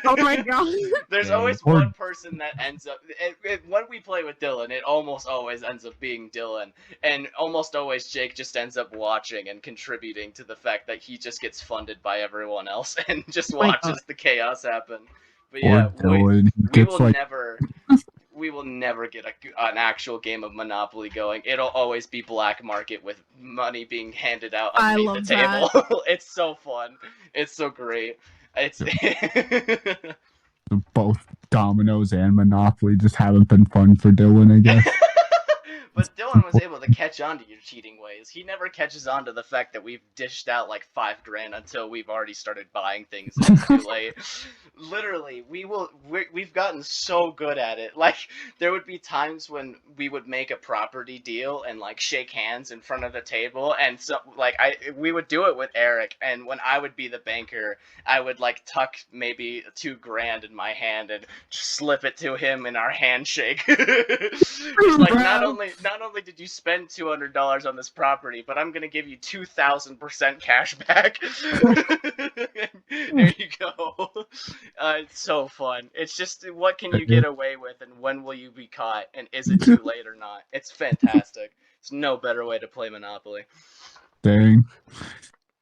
Oh my god.
There's
Dang.
always
Or-
one person that ends up. When we play with Dylan, it almost always ends up being Dylan, and almost always Jake just ends up watching and contributing to the fact that he just gets funded by everyone else and just
my
watches
God.
the chaos happen. But
Or
yeah,
Dylan
we
gets
will
like
never. We will never get an actual game of Monopoly going. It'll always be black market with money being handed out
I
underneath the
love
table. It's so fun. It's so great. It's
both Dominoes and Monopoly just haven't been fun for Dylan, I guess.
But Dylan was able to catch on to your cheating ways. He never catches on to the fact that we've dished out like $5,000 until we've already started buying things and it's too late. Literally, we've gotten so good at it. Like, there would be times when we would make a property deal and like shake hands in front of the table, and so like we would do it with Eric, and when I would be the banker, I would like tuck maybe $2,000 in my hand and just slip it to him in our handshake. He's like, not only did you spend $200 on this property, but I'm gonna give you 2,000% cash back. There you go. It's so fun. It's just, what can you get away with, and when will you be caught, and is it too late or not? It's fantastic. There's no better way to play Monopoly.
Dang.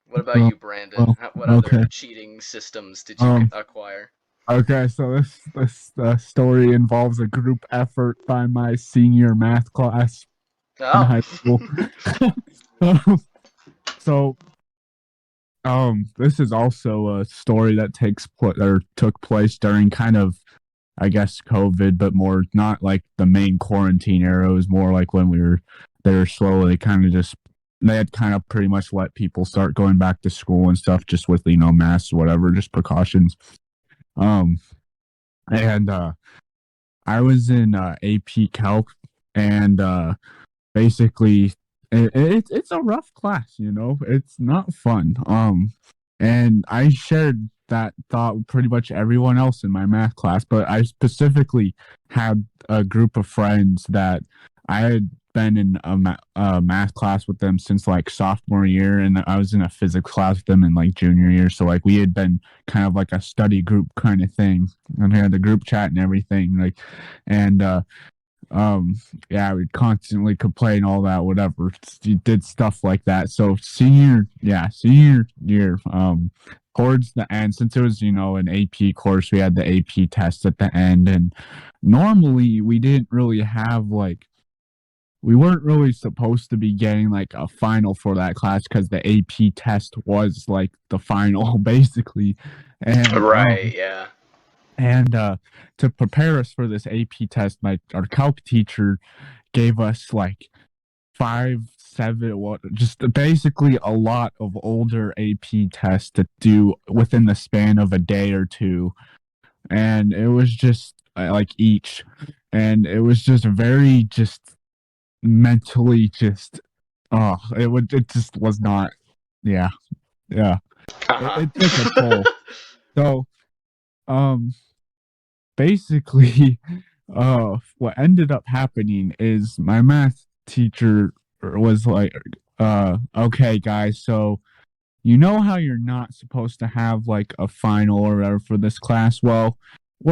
What about you, Brandon?
well,
What other
okay.
cheating systems did you acquire?
Okay, so this story involves a group effort by my senior math class in high school. So, this is also a story that took place during kind of, I guess, COVID, but more not like the main quarantine era. It was more like when they were slowly they had kind of pretty much let people start going back to school and stuff, just with, masks, whatever, just precautions. And I was in AP Calc, and basically it's a rough class, it's not fun. And I shared that thought with pretty much everyone else in my math class, but I specifically had a group of friends that I had been in a math class with them since like sophomore year, and I was in a physics class with them in like junior year, so like we had been kind of like a study group kind of thing, and we had the group chat and everything, like, and yeah, we'd constantly complain, all that, whatever, did stuff like that. So senior year, towards the end, since it was, an AP course, we had the AP test at the end, and normally we didn't really have we weren't really supposed to be getting like a final for that class, because the AP test was like the final, basically. And
Right, yeah.
and to prepare us for this AP test, our calc teacher gave us like 5, 7, just basically a lot of older AP tests to do within the span of a day or two, and it was just like each, and it was just very mentally it just was not, yeah it took a toll. So basically what ended up happening is my math teacher was like, okay guys, so how you're not supposed to have like a final or whatever for this class? Well,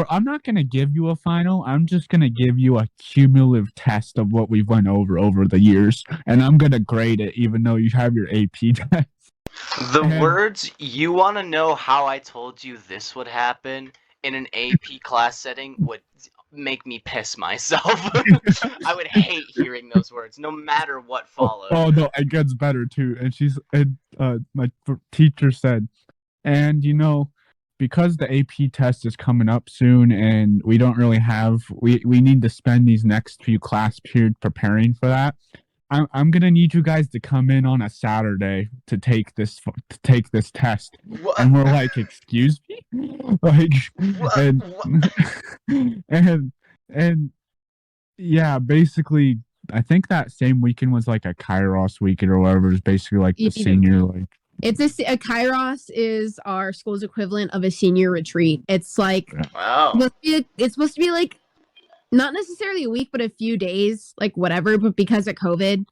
I'm not going to give you a final. I'm just going to give you a cumulative test of what we've went over the years, and I'm going to grade it even though you have your AP test.
The words, "You want to know how I told you this would happen," in an AP class setting would make me piss myself. I would hate hearing those words, no matter what followed.
Oh no, it gets better too. And my teacher said, and because the AP test is coming up soon, and we don't really we need to spend these next few class periods preparing for that. I'm gonna need you guys to come in on a Saturday to take this test.
What?
And we're like, excuse me, like, and yeah, basically, I think that same weekend was like a Kairos weekend or whatever. It was basically like the senior, like.
It's a Kairos is our school's equivalent of a senior retreat. It's like,
wow.
It's supposed to be like, not necessarily a week, but a few days, like whatever. But because of COVID,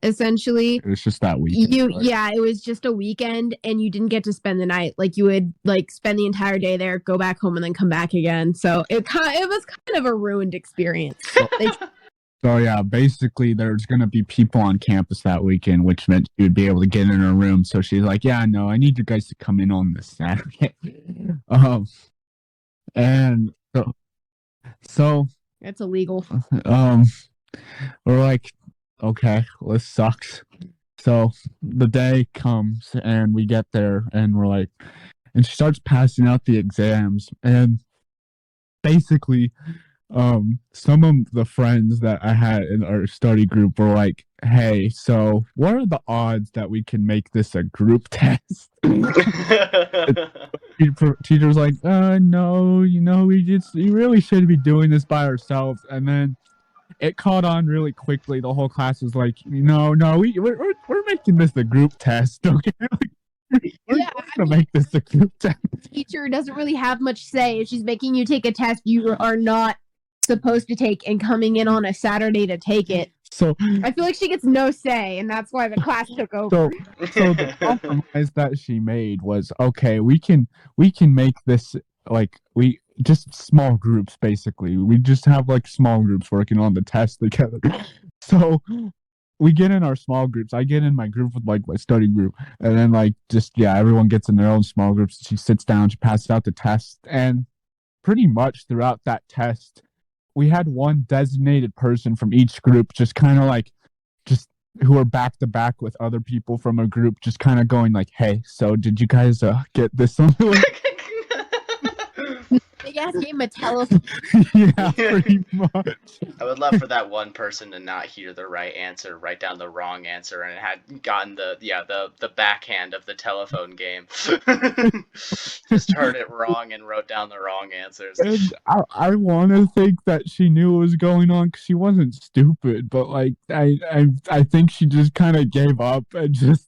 essentially.
It was just that weekend.
It was just a weekend, and you didn't get to spend the night. Like, you would like spend the entire day there, go back home, and then come back again. So it was kind of a ruined experience.
So yeah, basically there's gonna be people on campus that weekend, which meant she would be able to get in her room. So she's like, "Yeah, no, I need you guys to come in on this Saturday." And so
It's illegal.
we're like, okay, well, this sucks. So the day comes and we get there and we're like, and she starts passing out the exams, and basically some of the friends that I had in our study group were like, "Hey, so what are the odds that we can make this a group test?" Teacher's like, no, we really should be doing this by ourselves. And then it caught on really quickly. The whole class was like, no, we're making this a group test, okay? We're gonna make this a group test.
Teacher doesn't really have much say. If she's making you take a test you are not supposed to take and coming in on a Saturday to take it.
So
I feel like she gets no say, and that's why the class took over.
So the compromise that she made was, okay, we can make this like we just small groups basically. We just have like small groups working on the test together. So we get in our small groups. I get in my group with like my study group, and then like everyone gets in their own small groups. She sits down, she passes out the test, and pretty much throughout that test, we had one designated person from each group just kind of like who are back to back with other people from a group, just kind of going like, "Hey, so did you guys get this on?"
Big ass game of telephone.
Yeah, pretty much.
I would love for that one person to not hear the right answer, write down the wrong answer, and had gotten the backhand of the telephone game. Just heard it wrong and wrote down the wrong answers.
And I want to think that she knew what was going on because she wasn't stupid, but like I think she just kind of gave up and just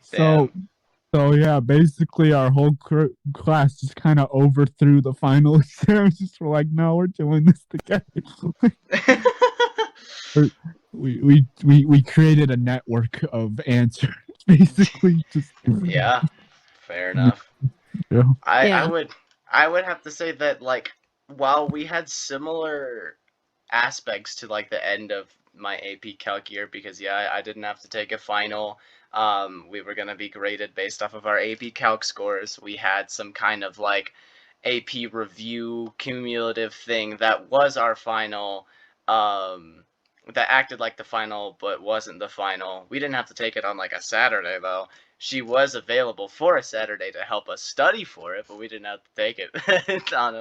So yeah, basically our whole class just kind of overthrew the final exams. Just were like, no, we're doing this together. we created a network of answers, basically.
Yeah, fair enough.
Yeah.
I would have to say that, like, while we had similar aspects to like the end of my AP Calc year, because I didn't have to take a final. We were going to be graded based off of our AP Calc scores. We had some kind of like AP review cumulative thing that was our final, that acted like the final but wasn't the final. We didn't have to take it on like a Saturday though. She was available for a Saturday to help us study for it, but we didn't have to take it on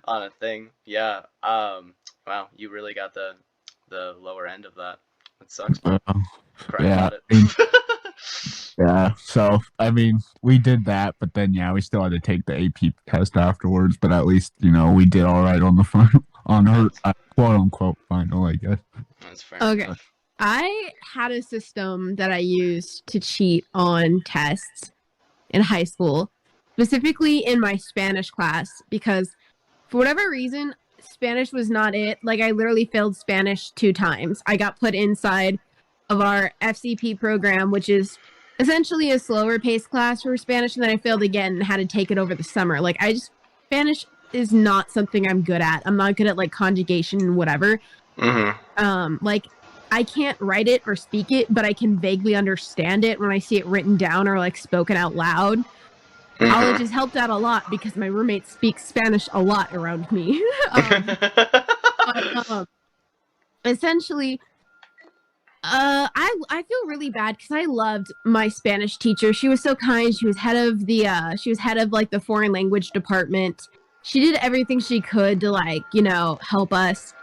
a thing. Yeah. Wow, you really got the lower end of that. It sucks. Cry about it.
Yeah, so I mean, we did that, but then we still had to take the AP test afterwards. But at least we did all right on the final, on her quote unquote final, I guess.
That's fair.
Okay, I had a system that I used to cheat on tests in high school, specifically in my Spanish class, because for whatever reason, Spanish was not it. Like, I literally failed Spanish 2 times. I got put inside of our FCP program, which is essentially a slower paced class for Spanish, and then I failed again and had to take it over the summer. Like, Spanish is not something I'm good at. I'm not good at like conjugation and whatever.
Mm-hmm.
Like, I can't write it or speak it, but I can vaguely understand it when I see it written down or like spoken out loud.
Mm-hmm.
College has helped out a lot because my roommate speaks Spanish a lot around me. Essentially, I feel really bad because I loved my Spanish teacher. She was so kind. She was head of like the foreign language department. She did everything she could to like, help us.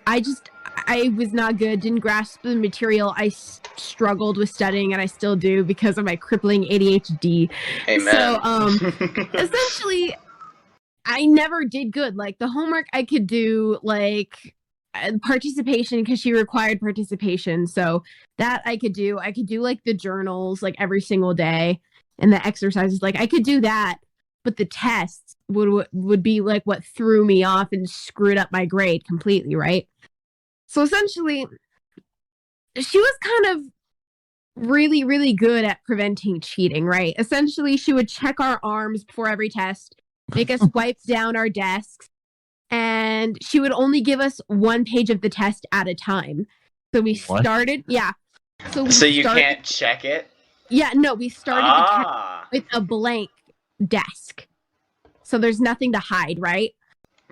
I was not good, didn't grasp the material. I struggled with studying, and I still do because of my crippling ADHD.
Amen.
So, essentially, I never did good. Like, the homework I could do, like, participation, because she required participation. So that I could do. I could do, like, the journals, like, every single day, and the exercises. Like, I could do that, but the tests would be, like, what threw me off and screwed up my grade completely, right? So essentially, she was kind of really, really good at preventing cheating, right? Essentially, she would check our arms before every test, make us wipe down our desks, and she would only give us one page of the test at a time. So we
What?
started, yeah. So we
So you
started,
can't check it?
yeah, no, we started the test
Ah.
with a blank desk. So there's nothing to hide, right?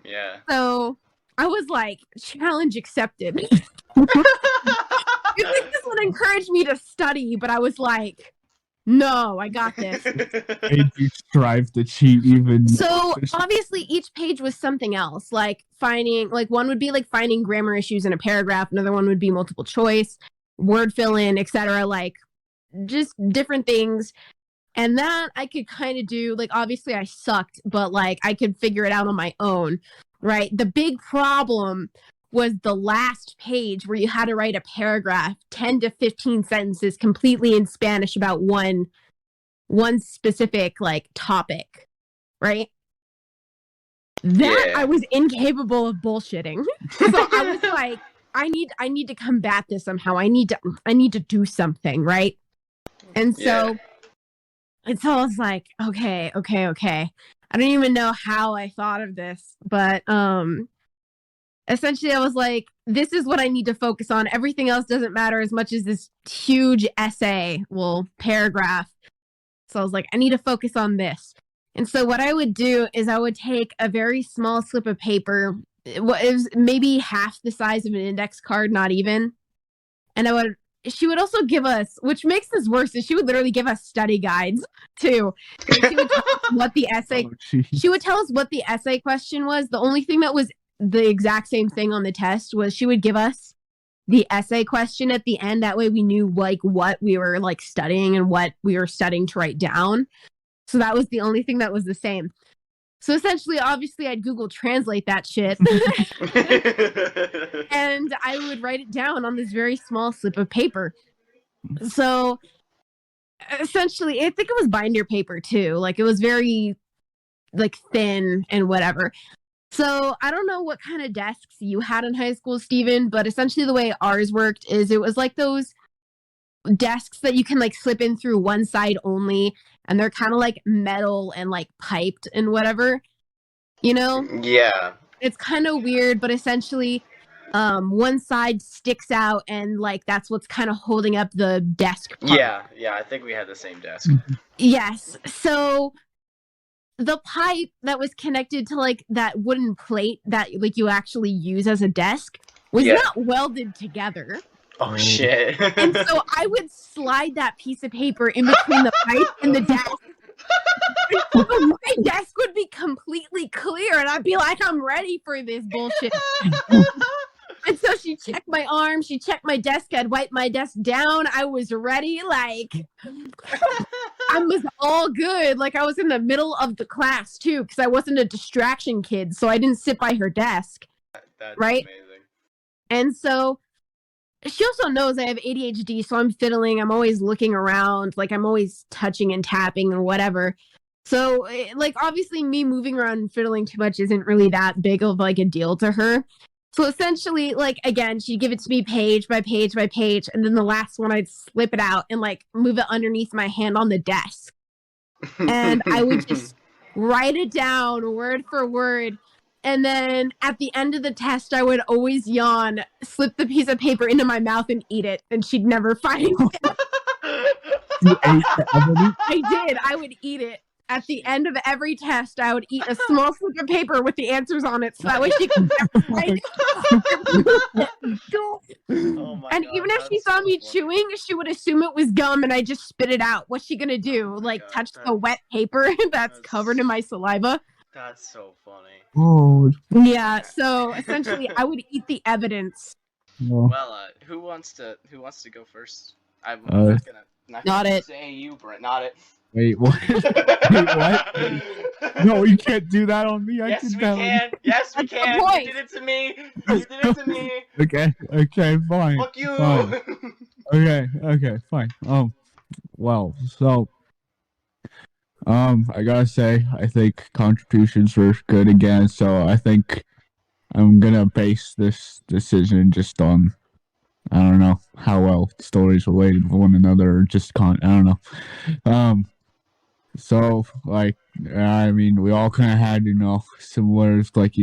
Yeah.
So I was like, challenge accepted. You think this would encourage me to study, but I was like, no, I got this.
Made you strive to cheat even.
So obviously each page was something else, like finding, like one would be like finding grammar issues in a paragraph, another one would be multiple choice, word fill in, etc. Like just different things. And that I could kind of do, like obviously I sucked, but like I could figure it out on my own, right? The big problem was the last page where you had to write a paragraph, 10 to 15 sentences completely in Spanish about one specific like topic, right? That
Yeah.
I was incapable of bullshitting. So I was like, I need to combat this somehow. I need to do something, right? And so I was like, okay. I don't even know how I thought of this, but essentially I was like, this is what I need to focus on. Everything else doesn't matter as much as this huge essay, paragraph. So I was like, I need to focus on this. And so what I would do is I would take a very small slip of paper. It was maybe half the size of an index card, not even. And she would also give us, which makes this worse, is she would literally give us study guides too. She would tell us what the essay, she would tell us what the essay question was. The only thing that was the exact same thing on the test was she would give us the essay question at the end. That way we knew like what we were like studying and what we were studying to write down. So that was the only thing that was the same. So essentially, obviously, I'd Google Translate that shit. And I would write it down on this very small slip of paper. So essentially, I think it was binder paper too. Like it was very like thin and whatever. So I don't know what kind of desks you had in high school, Steven, but essentially the way ours worked is it was like those desks that you can like slip in through one side only, and they're kind of like metal and like piped and whatever, you know?
Yeah.
It's kind of weird, but essentially one side sticks out and like that's what's kind of holding up the desk part.
Yeah, I think we had the same desk.
Yes. So the pipe that was connected to like that wooden plate that like you actually use as a desk was not welded together.
Oh shit.
And so I would slide that piece of paper in between the pipe and the desk. My desk would be completely clear and I'd be like, I'm ready for this bullshit. And so she checked my arm, she checked my desk, I'd wipe my desk down. I was ready, like I was all good. Like I was in the middle of the class too, because I wasn't a distraction kid, so I didn't sit by her desk.
That's
right?
amazing.
And so she also knows I have ADHD, so I'm fiddling. I'm always looking around, like I'm always touching and tapping and whatever. So like obviously me moving around and fiddling too much isn't really that big of like a deal to her. So essentially, like, again, she'd give it to me page by page by page, and then the last one I'd slip it out and, like, move it underneath my hand on the desk. And I would just write it down word for word. And then at the end of the test, I would always yawn, slip the piece of paper into my mouth and eat it, and she'd never find it.
You ate the evidence?
I did. I would eat it. At the end of every test, I would eat a small slip of paper with the answers on it, so that way she could never find it.
Oh my
And
God,
even if she
that's
saw
so
me
funny.
chewing, she would assume it was gum, and I just spit it out. What's she gonna do?
Oh my
Like
God,
touch the
that's-
wet paper that's
that's-
covered in my saliva?
That's so funny.
Oh,
Yeah. So essentially, I would eat the evidence.
no.
Well, who wants to go first? I'm
Uh,
not
Not
gonna
it.
say you, Brent. Not it.
Wait, what? Wait, what? No, you can't do that on me. I
Yes,
did
we
that on-
can. Yes, we
That's the
can.
point.
You did it to me. You did it to me.
Okay, fine.
Fuck you.
Fine. Okay, fine. Well, so, I gotta say, I think contributions were good again. So I think I'm gonna base this decision just on, I don't know, how well stories related with one another, or just I don't know. So like, I mean, we all kind of had, similar, like,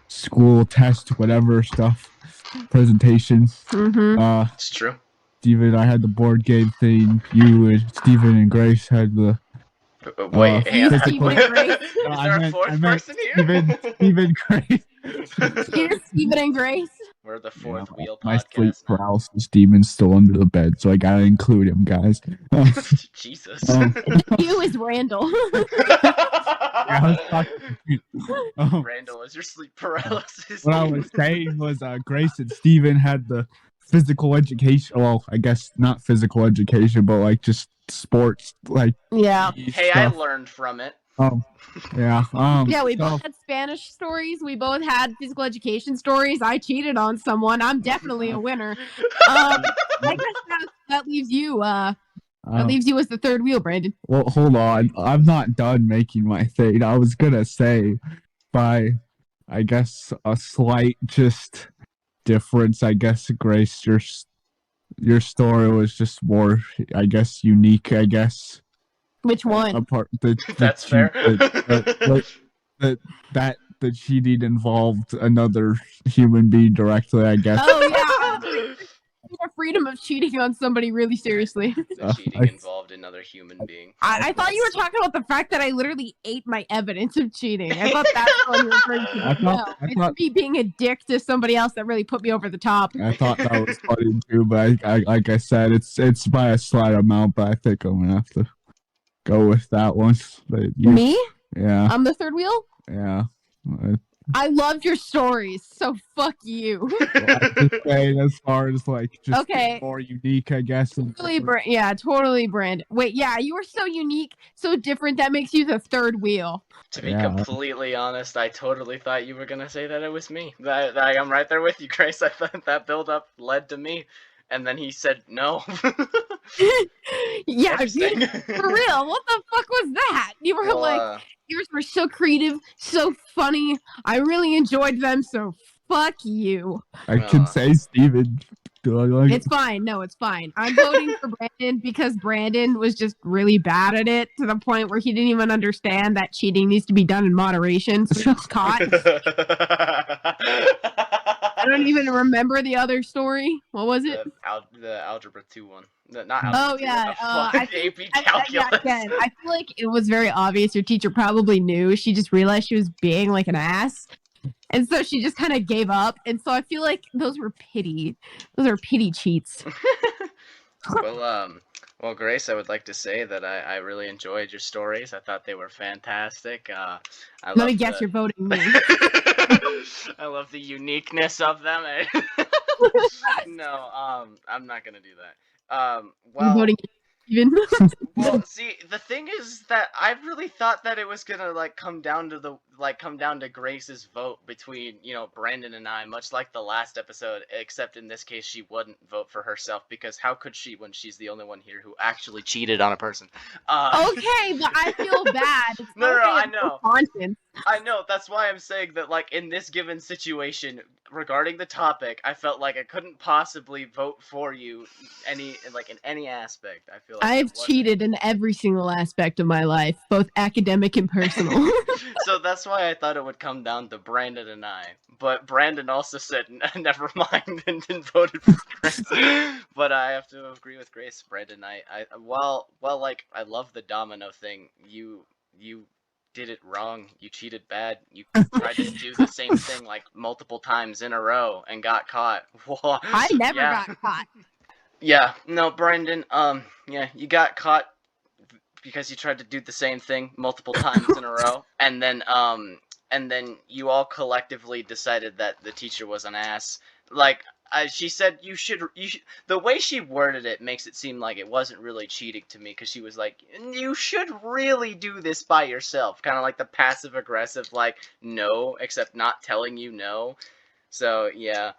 school test, whatever stuff, presentation.
Mm-hmm.
It's true.
Steven, I had the board game thing. You and Steven and Grace had the
Wait, hang on.
physical.
Steven and Grace.
Is there a fourth person here?
Steven Grace.
Here's Steven and Grace.
We're the fourth wheel
My sleep
podcast now.
paralysis demon's still under the bed, so I gotta include him, guys.
Jesus.
You is Randall.
I was talking,
Randall, is your sleep paralysis?
what I was saying was, Grace and Steven had the physical education. Well, I guess not physical education, but like just sports, like
Yeah.
Hey, I learned from it.
Yeah.
Yeah, we
so-
both had Spanish stories. We both had physical education stories. I cheated on someone. I'm definitely a winner. I guess that leaves you. That leaves you as the third wheel, Brandon.
Well, hold on. I'm not done making my thing. I was gonna say, by, I guess, a slight just difference. I guess, Grace, your story was just more, I guess, unique. I guess.
Which one?
Apart
That's fair.
That the cheating involved another human being directly. I guess.
Oh yeah, the freedom of cheating on somebody really seriously.
The cheating involved another human being.
I thought you were talking about the fact that I literally ate my evidence of cheating. I thought that's what you were referring to.
I thought-
It's me being a dick to somebody else that really put me over the top.
I thought that was funny too, but I like I said, it's by a slight amount, but I think I'm gonna have to go with that one. But
Me?
Yeah.
I'm the third wheel?
Yeah.
I loved your stories, so fuck you.
I'm just saying, as far as like just
Okay.
more unique, I guess.
Totally, totally, Brand. Wait, yeah, you were so unique, so different. That makes you the third wheel.
To be
Yeah.
completely honest, I totally thought you were gonna say that it was me. That I'm right there with you, Grace. I thought that build up led to me, and then he said no.
Yeah,
Interesting.
for real. What the fuck was that? You were
Well,
like, yours were so creative, so funny. I really enjoyed them, so fuck you.
I can say Steven. Do I like
It's fine. No, it's fine. I'm voting for Brandon because Brandon was just really bad at it to the point where he didn't even understand that cheating needs to be done in moderation. So he was caught. I don't even remember the other story. What was it?
the algebra 2 one. Not
Oh
algebra 2,
yeah,
what the fuck? AP calculus.
I feel like it was very obvious. Your teacher probably knew. She just realized she was being like an ass, and so she just kind of gave up. And so I feel like those were pity. Those are pity cheats.
Well, Grace, I would like to say that I really enjoyed your stories. I thought they were fantastic.
Let me guess, you're voting me.
I love the uniqueness of them. No, I'm not gonna do that.
I'm
Well,
voting even.
well, see, the thing is that I really thought that it was gonna come down to Grace's vote between Brandon and I, much like the last episode, except in this case she wouldn't vote for herself because how could she when she's the only one here who actually cheated on a person?
Okay, but I feel bad. It's
No,
okay,
I
it's
know.
conscience.
I know, that's why I'm saying that, in this given situation, regarding the topic, I felt like I couldn't possibly vote for you in any aspect. I feel like
I've
it wasn't-
cheated in every single aspect of my life, both academic and personal.
So that's why I thought it would come down to Brandon and I. But Brandon also said, never mind, and then voted for Grace. But I have to agree with Grace, Brandon. I love the domino thing. You did it wrong. You cheated bad. You tried to do the same thing multiple times in a row and got caught.
I never
Yeah.
got caught.
Yeah, no, Brandon, yeah, you got caught because you tried to do the same thing multiple times in a row, and then you all collectively decided that the teacher was an ass. She said you should, the way she worded it makes it seem like it wasn't really cheating to me, because she was like, you should really do this by yourself, kind of like the passive-aggressive, no, except not telling you no. So, yeah.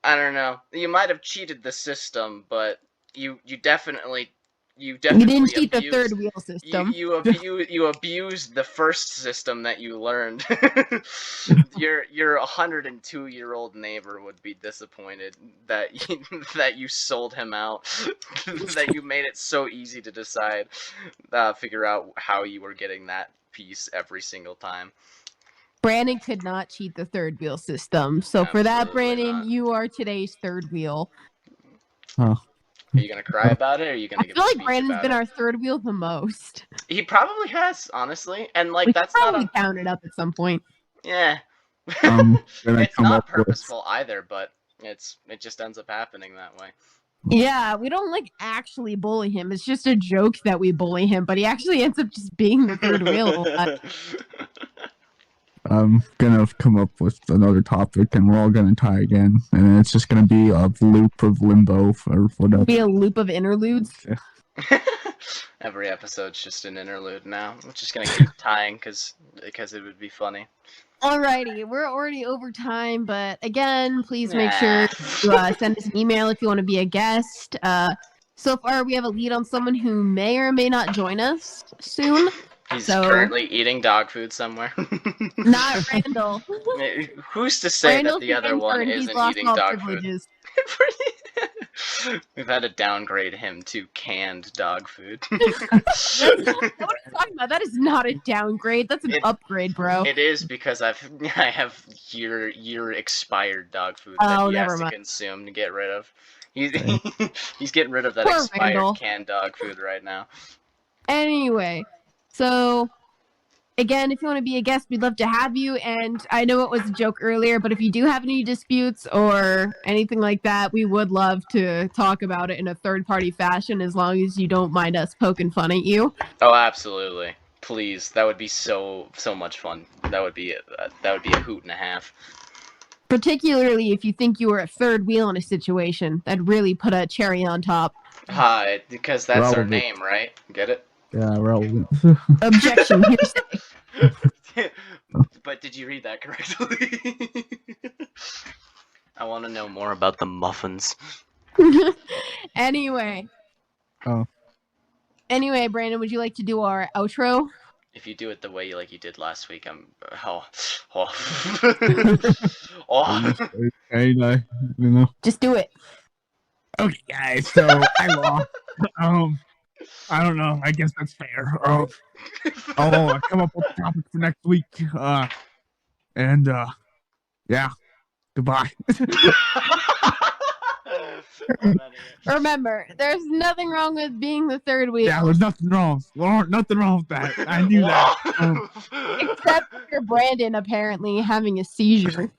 I don't know. You might have cheated the system, but you definitely You
You
definitely
didn't cheat the
abused-
third wheel system.
You abused the first system that you learned. Your 102-year-old neighbor would be disappointed that that you sold him out. That you made it so easy to decide, figure out how you were getting that piece every single time.
Brandon could not cheat the third wheel system. So for that,
Absolutely
Brandon,
not.
you are today's third wheel.
Are you gonna cry about it, or are you
I
gonna give
feel
a
like
speech
Brandon's
about
been
it?
our third wheel the most.
He probably has, honestly, and like
We
that's
should
not
probably
a
count it up at some point.
yeah.
Gonna
It's
come
not
up with-
purposeful either, but it just ends up happening that way.
Yeah, we don't like actually bully him. It's just a joke that we bully him, but he actually ends up just being the third wheel a lot.
I'm gonna come up with another topic, and we're all gonna tie again, and it's just gonna be a loop of limbo or whatever.
Be a loop of interludes.
Every episode's just an interlude now. We're just gonna keep tying because it would be funny.
Alrighty, we're already over time, but again, please make sure to send us an email if you want to be a guest. So far, we have a lead on someone who may or may not join us soon.
He's
So-
currently eating dog food somewhere.
Not Randall.
Who's to say
Randall's
that the other one
intern, he's
isn't
lost
eating
all
dog food?
privileges.
We've had to downgrade him to canned dog food.
What are you talking about? That is not a downgrade. That's an upgrade, bro.
It is because I have year expired dog food
Oh,
that he
never
has to
mind.
consume to get rid of. He's getting rid of that
Poor
expired
Randall.
canned dog food right now.
Anyway, so again, if you want to be a guest, we'd love to have you. And I know it was a joke earlier, but if you do have any disputes or anything like that, we would love to talk about it in a third-party fashion, as long as you don't mind us poking fun at you.
Oh, absolutely. Please, that would be so much fun. That would be a hoot and a half.
Particularly if you think you were a third wheel in a situation, that'd really put a cherry on top.
Because that's our
Relevant.
name, right? Get it?
Yeah, relevant.
Objection. Hearsay.
But did you read that correctly? I want to know more about the muffins.
Anyway.
Oh.
Anyway, Brandon, would you like to do our outro?
If you do it the way you did last week, I'm oh.
Hey, you know.
Just do it.
Okay, guys. So I lost. I don't know. I guess that's fair. I'll come up with a topic for next week. And yeah. Goodbye.
Remember, there's nothing wrong with being the third wheel.
Yeah, there's nothing wrong. Nothing wrong with that. I knew that.
Except for Brandon apparently having a seizure.